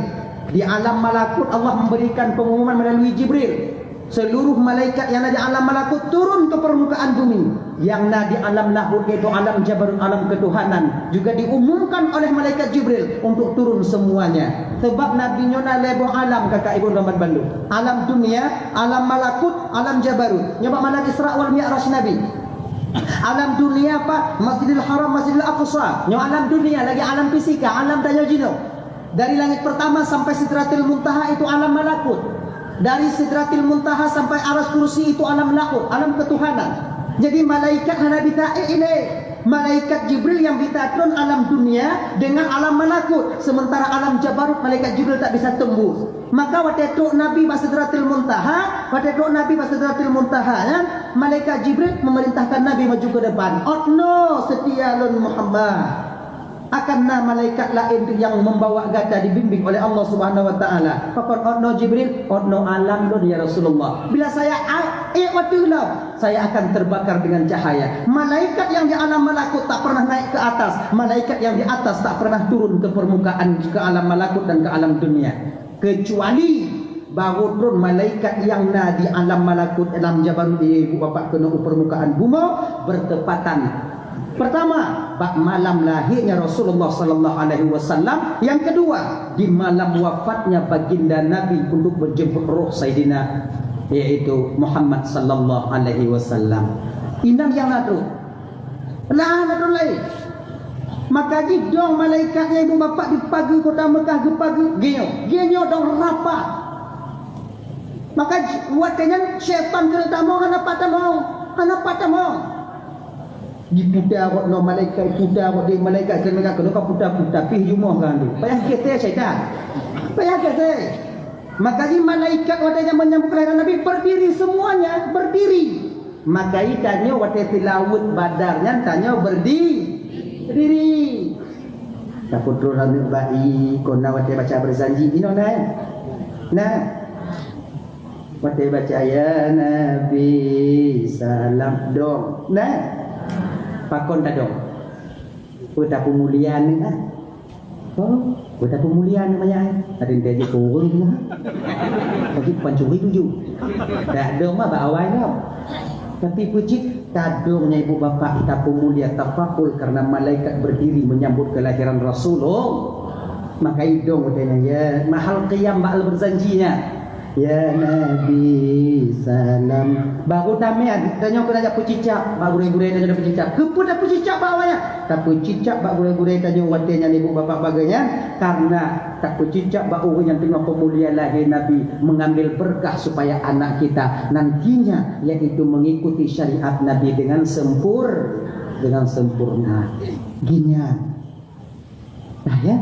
[SPEAKER 1] di alam malakut Allah memberikan pengumuman melalui Jibril. Seluruh malaikat yang ada di alam malakut turun ke permukaan bumi. Yang ada di alam lahut yaitu alam jabarut, alam ketuhanan, juga diumumkan oleh malaikat Jibril untuk turun semuanya. Sebab Nabi Nyona lebo alam kakak ibu dan bandu. Alam dunia, alam malakut, alam jabarut. Nyoba mana Isra wal Mi'raj Nabi. Alam dunia apa? Masjidil Haram, Masjidil Aqsa. Nyo alam dunia lagi alam fisika, alam daya jino. Dari langit pertama sampai Sidratil Muntaha itu alam malakut. Dari Sidratil Muntaha sampai Aras Kursi itu alam lahut, alam ketuhanan. Jadi malaikat Nabi ta'e ini, malaikat Jibril yang bitatron alam dunia dengan alam malakut, sementara alam jabarut malaikat Jibril tak bisa tembus. Maka waktu itu Nabi Sidratil Muntaha, malaikat Jibril memerintahkan Nabi maju ke depan. Otno setialun Muhammad. Akanlah malaikat lain yang membawa gada dibimbing oleh Allah Subhanahu wa taala. Fakon otno Jibril, otno alam don ya Rasulullah. Bila saya watulah, saya akan terbakar dengan cahaya. Malaikat yang di alam malakut tak pernah naik ke atas, malaikat yang di atas tak pernah turun ke permukaan, ke alam malakut dan ke alam dunia. Kecuali baru turun malaikat yang di alam malakut, alam jabarut di bapak kena permukaan bumi bertepatan. Pertama, malam lahirnya Rasulullah sallallahu alaihi wasallam. Yang kedua, di malam wafatnya baginda Nabi untuk menjemput roh Sayyidina yaitu Muhammad sallallahu alaihi wasallam. Inang yang lalu. Lain. Maka dong malaikatnya ibu bapak di pagi kota Mekah ke pagi genyo dong rapat. Maka buatnya syaitan kena tamu kenapa tamu diputar no malaikat putar di malaikat kena putar pi jumlah kan tu payah kita syaitan maka di malaikat wadanya menyambut kelahiran Nabi berdiri semuanya berdiri. Maka tanya waktu tilawut badarnya tanya berdiri takut orang bayi kona waktu baca berjanji ini nah waktu baca ya Nabi salam dong nah pakon tak dong. Udah pemulihan ni udah pemulihan namanya. Ada yang dia turun tu. Bagi pancuri tuju. Tak dong mah bawai tau. Tapi puji tak dongnya ibu bapa kita pemulia tafakul karena malaikat berdiri menyambut kelahiran Rasulullah. Maka idong katanya ya mahal qiyam ba'al berjanjinya. Ya Nabi salam. Baru tamian tanya aku nak pucicak, baru gure-gure tanya pucicak. Kepu dah pucicak bawanya. Tak pucicak bak gure-gure tanya watenya ibu bapa bagainya karena tak pucicak bak orang yang tengah pemulia lahir Nabi mengambil berkah supaya anak kita nantinya yaitu mengikuti syariat Nabi dengan sempurna. Ginya. Nah ya.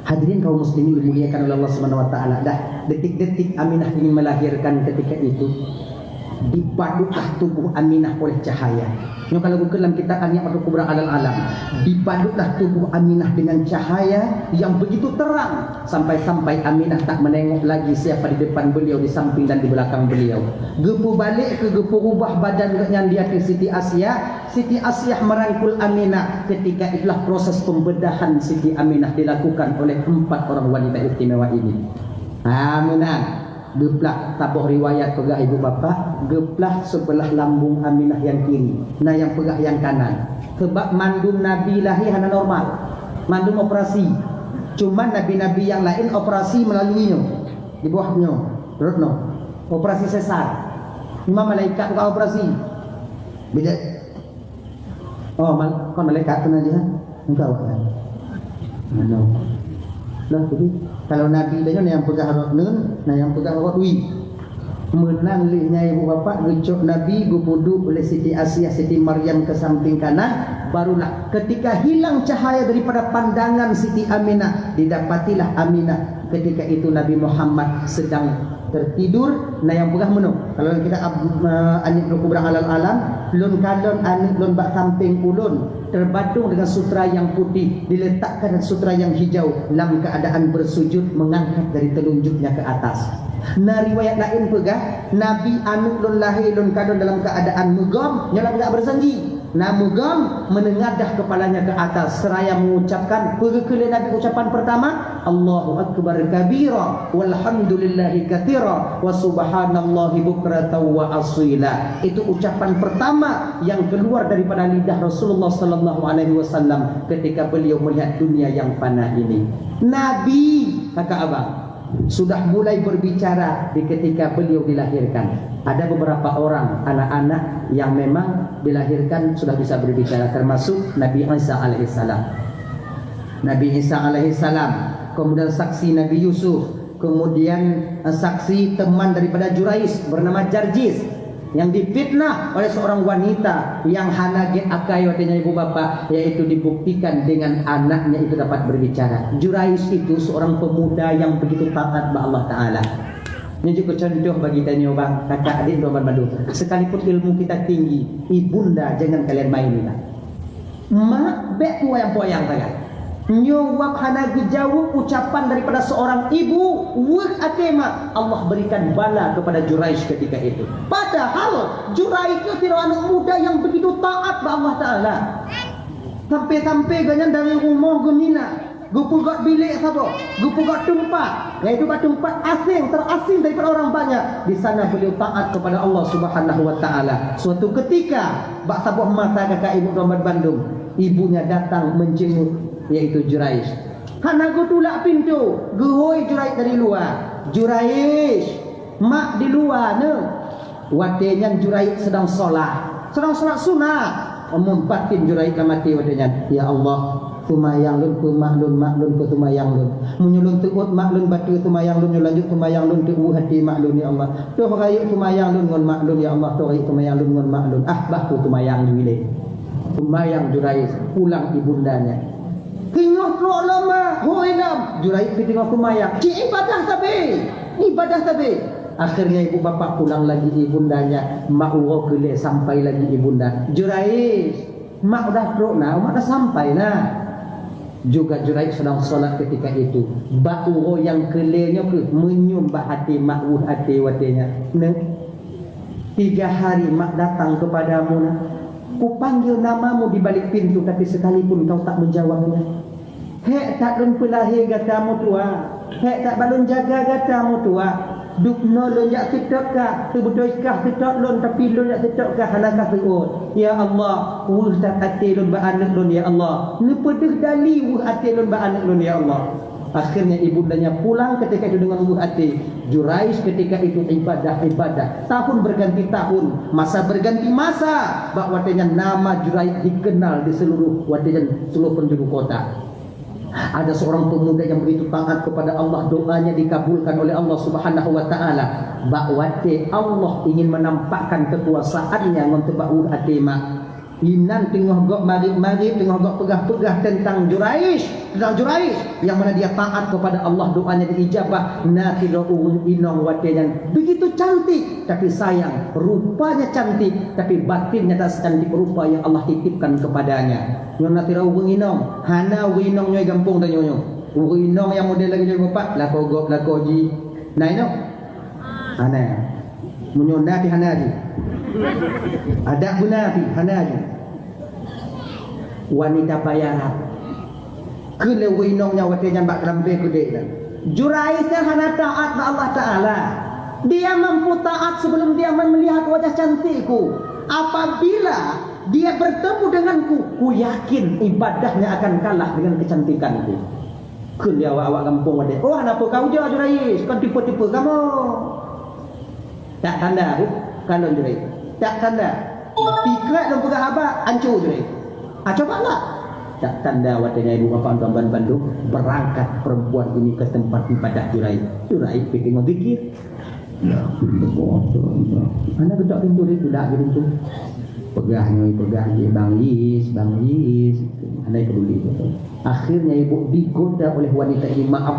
[SPEAKER 1] Hadirin kaum muslimin dimuliakan oleh Allah Subhanahu wa taala. Dah detik-detik Aminah ingin melahirkan ketika itu dipaduklah tubuh Aminah oleh cahaya. Kalau dalam kitab An-Ni'matul Kubra alal alam, dipaduklah tubuh Aminah dengan cahaya yang begitu terang sampai-sampai Aminah tak menengok lagi siapa di depan beliau, di samping dan di belakang beliau. Gepu balik ke gepu ubah badan yang dia ke Siti Asyah. Siti Asyah merangkul Aminah. Ketika itulah proses pembedahan Siti Aminah dilakukan oleh 4 orang wanita istimewa ini. Aminah geplah tabuh riwayat pegah ibu bapa, geplah sebelah lambung Aminah yang kiri, nah yang pegah yang kanan. Sebab mandum Nabi lahir hanya normal, mandum operasi. Cuman nabi-nabi yang lain operasi melaluinya di bawahnya, terusno operasi sesar. Imam malaikat bukan operasi. Beda. Oh, kon malaikat kena dia. Engkau kan. Mana? Lah begitu. Kalau Nabi tanya yang pegang harap nun, nah yang pegang harap wi. Menang lihnya ibu bapa gecok Nabi gubudu oleh Siti Asyah, Siti Maryam ke samping kanan. Barulah ketika hilang cahaya daripada pandangan Siti Aminah, didapatilah Aminah. Ketika itu Nabi Muhammad sedang tertidur. Nah yang pegang menung. Kalau kita anik kubra alal alam, lun kalon anik lun bak samping ulun terbadung dengan sutra yang putih, diletakkan sutra yang hijau dalam keadaan bersujud mengangkat dari telunjuknya ke atas. Nah riwayat lain pegah Nabi anu lun lahir lun kadon dalam keadaan mugam, nyala tidak berjanji. Nah mugam menengadah kepalanya ke atas seraya mengucapkan perkele Nabi ucapan pertama Allahu akbar kabira walhamdulillahi katsira wa subhanallahi bukratan wa asila. Itu ucapan pertama yang keluar daripada lidah Rasulullah sallallahu alaihi wasallam ketika beliau melihat dunia yang fana ini. Nabi kakak abang sudah mulai berbicara di ketika beliau dilahirkan. Ada beberapa orang anak-anak yang memang dilahirkan sudah bisa berbicara, termasuk Nabi Isa alaihissalam. Nabi Isa alaihissalam, kemudian saksi Nabi Yusuf, kemudian saksi teman daripada Jurais bernama Jarjis. yang difitnah oleh seorang wanita yang hanage akai watenya ibu bapak, yaitu dibuktikan dengan anaknya itu dapat berbicara. Jurais itu seorang pemuda yang begitu taat kepada Allah Taala. Ini juga contoh bagi kita bang, kakak adik Tuan Bandung. Sekalipun ilmu kita tinggi, ibunda jangan kalian main lah. Mak bek poyang-poyang sangat. Nyowap hana dijawab ucapan daripada seorang ibu, wuk atema, Allah berikan bala kepada Jurais ketika itu. Padahal Jurais itu tidak anak muda yang begitu taat kepada Allah Taala. Sampai-sampai ganyan dari rumah gemina, gupugat bilik sabo, gupugat tempat, yaitu tempat asing, terasing daripada orang banyak. Di sana beliau taat kepada Allah Subhanahu Wa Taala. Suatu ketika, bak sabuh mata kakak ibu Tuan Bandung, ibunya datang menjenguk, yaitu Jurais. Hana go tulak pintu, gehoi Jurais dari luar. Jurais, mak di luar ne. Watenya Jurais sedang solat sunat. Mempatin Jurais mati watenya. Ya Allah, tumayang lun maklun ke tumayang lun. Menyulun tuut maklun batu tumayang lun, lanjut tumayang lun tu hati maklun ya Allah. Tu rayu tumayang lun ngon maklun ya Allah, tu rayu tumayang lun ngon maklun. Bah tu tumayang duile. Tumayang Jurais pulang ibundanya. Tengok lama, hoinam. Jurais tengok tumayang. Cik ibadah tabe. Akhirnya ibu bapak pulang lagi ibundanya. Mak uwo kele sampai lagi ibunda. Jurais, mak udah prona, mak dah sampai nah. Juga Jurais sedang solat ketika itu. Bak uwo yang kelenya ke menyumbah hati mak hati watenya. Ne, 3 hari mak datang kepadamu nah. Ku panggil namamu di balik pintu, tapi sekalipun kau tak menjawabnya. Hek tak lun pelahir gatamu tua, hek tak balun jaga gatamu tua. Dukno lun jak setok kah, tebudoi-kah setok lun, tapi lun jak setok kah hanakah seut. Ya Allah, wuh tak hati lun ba anak lun ya Allah. Ne pedeh dali wuh hati lun ba anak lun ya Allah. Akhirnya ibundanya pulang ketika itu dengan lembut hati. Jurais ketika itu ibadah. Tahun berganti tahun, masa berganti masa. Bak watenya nama Jurais dikenal di seluruh penjuru kota. Ada seorang pemuda yang begitu taat kepada Allah, doanya dikabulkan oleh Allah Subhanahu Wa Taala. Bak wate Allah ingin menampakkan kekuasaannya untuk bak hati mak. Inan tengah gok mari tengah gok pegah-pegah tentang Jurais yang mana dia taat kepada Allah, doanya diijabah. Natirau inong watenya begitu cantik, tapi sayang rupanya cantik, tapi batinnya tak secantik rupa yang Allah titipkan kepadanya. Nyon natirau inong, hana inong nyoy gampung dan nyoy. Inong yang model lagi jadi bapak lako gok lako ji. Nah inong, hana munyona di hana di. Ada guna di hana di. Wanita bayaran kele winongnya watenya bak rambe gede dah. Jurais hana taat ba Allah Taala. Dia mampu taat sebelum dia melihat wajah cantikku. Apabila dia bertemu denganku, ku yakin ibadahnya akan kalah dengan kecantikanku. Kele awak kampung wade. Oh, kenapa kau Jurais? Kau tipu-tipu kamu. Tak tanda kalau Jurais. Tak tanda. Tikrat dan pegah abak hancur Jurais. Cobalah. Tak tanda watenya ibu bapak Tuan Bandung berangkat perempuan ini ke tempat ibadah Jurais. Jurais tengok zikir. Ya, anak gedak pintu dia tidak gitu. Pegahnya Bang Yis. Anak peduli. Akhirnya ibu digoda oleh wanita ini, maaf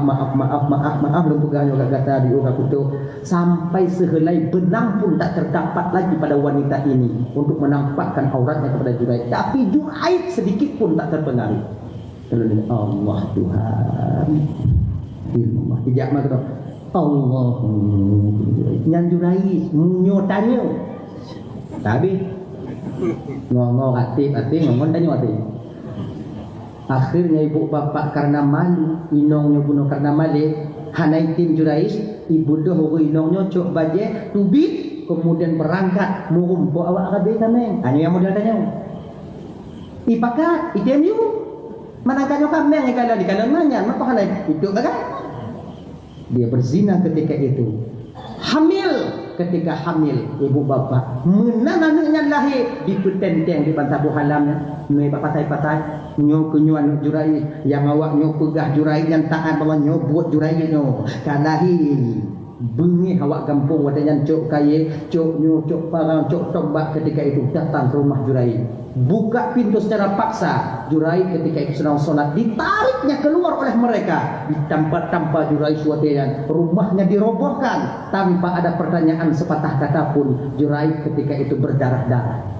[SPEAKER 1] belum pegahnya kata di orang itu, sampai sehelai benang pun tak terdapat lagi pada wanita ini untuk menampakkan auratnya kepada Jurais. Tapi Jurais sedikit pun tak terpengaruh. Allah Tuhan, ilmu tidak makna Allah yang Jurais nyotanya. Tapi ngomong hati ngomong tanya hati. Akhirnya ibu bapak karena malu, inongnya bunuh karena malik, hanai tim Jurais, ibu dah inongnya cok baje tubit, kemudian berangkat murumpo awak kabe kameng. Hanya yang modal tanya. Ipakat, item you. Manangkanyo kameng kalau di kanan manyan, maka hanai itu kan? Dia berzina ketika itu. Hamil. Ketika hamil ibu bapak menangannya lahir di petenteng di bantabu halamnya me patai-patai nyo kenyuan Jurais yang awak nyo pegah Jurais yang taat bawa nyo buat Jurais nyo kalahi Bengi awak kampung wadanyan cok kaye, cok nyu, cok parang, cok tombak ketika itu datang ke rumah Jurai. Buka pintu secara paksa. Jurai ketika itu sedang solat, ditariknya keluar oleh mereka. Ditampak-tampak Jurai suatenya. Rumahnya dirobohkan tanpa ada pertanyaan sepatah kata pun. Jurai ketika itu berdarah-darah.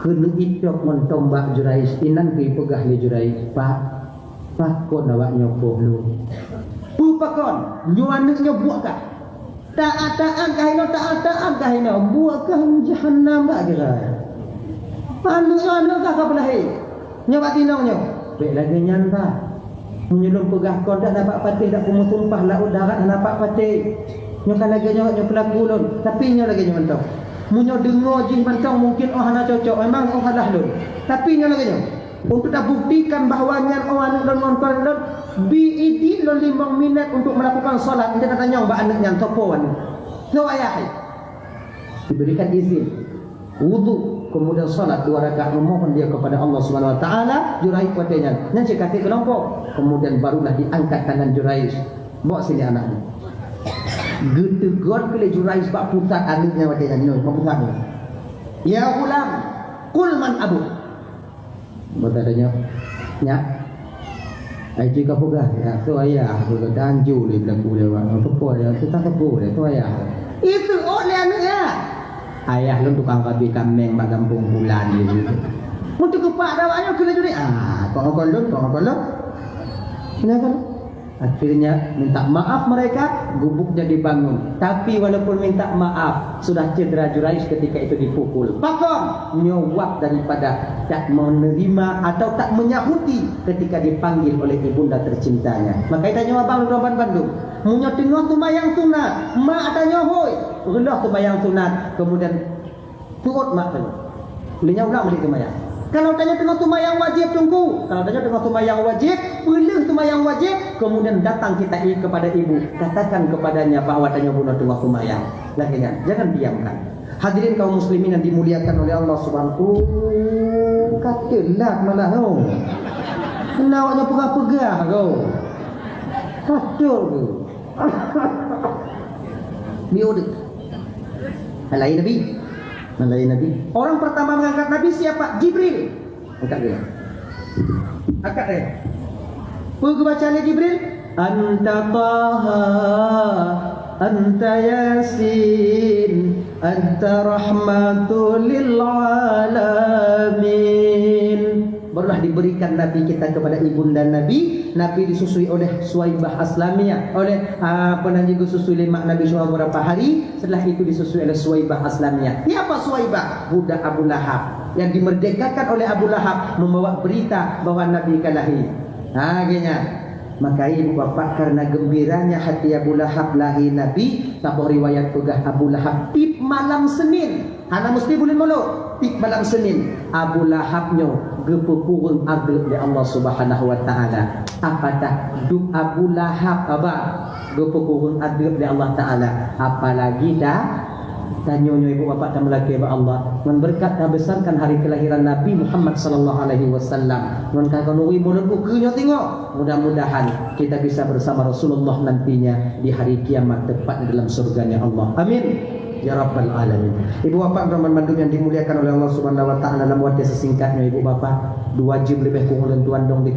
[SPEAKER 1] Kena ityok mentombak Jurai. Inan ke pegah li Jurai. Pak kon awak nyopoh lu. Pupakon, nyuannya buakah? Taat-taat kahino, taat-taat kahino, buakah jahannam tak kira? Anu kah kapelahi? Nyoba tinongnya, baik lagi nyanta. Menyelum pegah kon tak dapat pati, tak kumu tumpah laut darat tak dapat pati. Nyoka lagi nyoka pelaku lun, tapi nyoka lagi nyoka. Munyo dengar jin pantang mungkin hana cocok, memang kalah lun. Tapi nyoka lagi nyoka. Untuk tak buktikan bahawanya orang dan nonton dan BED lo 5 minit untuk melakukan solat. Dia tanya mbak anaknya topoan. No ayah. Diberikan izin wudu kemudian solat 2 rakaat memohon dia kepada Allah Subhanahu wa taala. Jurai kuatnya. Nanti kata kelompok. Kemudian barulah diangkat tangan Jurai. Bawa sini anaknya. Gitu god kele Jurai sebab putar anaknya wadanya ni putar. Ya ulam, kul man abu. Bertanya, nya, jika pugah ya, tu ayah, tu danju le belakang dia, tu apa dia, tu tak apa dia, tu ayah. Itu oleh anaknya. Ayah lu tukang kabi kambing mak kampung bulan dia. Untuk kepak dawaknya kena juri. Kau kolon. Kenapa? Akhirnya minta maaf mereka, gubuknya dibangun. Tapi walaupun minta maaf, sudah cedera Jurai ketika itu dipukul. Pakon nyowak daripada tak menerima atau tak menyahuti ketika dipanggil oleh ibunda tercintanya. Maka kita nyawa bang Roban Bandung. Munya tengok tumayang sunat, mak tanya hoi, rendah tumayang sunat, kemudian turut mak tu. Belinya ulang beli tumayang. Kalau tanya tengok tumayang wajib tunggu. Kalau tanya tengok tumayang wajib, pilih tumayang wajib. Kemudian datang kita kepada ibu, katakan kepadanya bahawa tanya bunuh tengok tumayang. Lagi jangan diamkan. Hadirin kaum muslimin yang dimuliakan oleh Allah Subhanahu. Katalah malah kau. Kenawaknya pegah-pegah kau. Kacau kau. Biodek. Halai Nabi. Malai Nabi. Orang pertama mengangkat Nabi siapa? Jibril. Angkat dia. Angkat dia. Pergi bacanya Jibril. Anta Taha, Anta Yasin, Anta Rahmatul lil Alamin. Barulah diberikan Nabi kita kepada ibunda Nabi. Nabi disusui oleh Suwaibah Aslamiyah. Oleh juga susui lemak Nabi selama beberapa hari. Setelah itu disusui oleh Suwaibah Aslamiyah. Siapa Suwaibah? Budak Abu Lahab yang dimerdekakan oleh Abu Lahab, membawa berita bahawa Nabi kalahi. Akhirnya maka ibu bapa karena gembiranya hati Abu Lahab lahir Nabi. Tahu riwayat pegah Abu Lahab tip malam Senin. Anak mesti boleh malu. Tip malam Senin Abu Lahabnya gepupurun agak di Allah Subhanahu wa taala. Apatah duk Abu Lahab abang gepupurun agak di Allah taala. Apalagi dah tanyonyo ibu bapa dan melaki Allah berkat dah besarkan hari kelahiran Nabi Muhammad sallallahu alaihi wasallam. Mun kagonui mulut bukunya tengok. Mudah-mudahan kita bisa bersama Rasulullah nantinya di hari kiamat tepat di dalam surganya Allah. Amin. Ya Rabbal Alamin. Ibu bapa Rahman Bandung yang dimuliakan oleh Allah Subhanahu wa taala, dalam waktu sesingkatnya ibu bapa 2 jam lebih kurang tuan dong di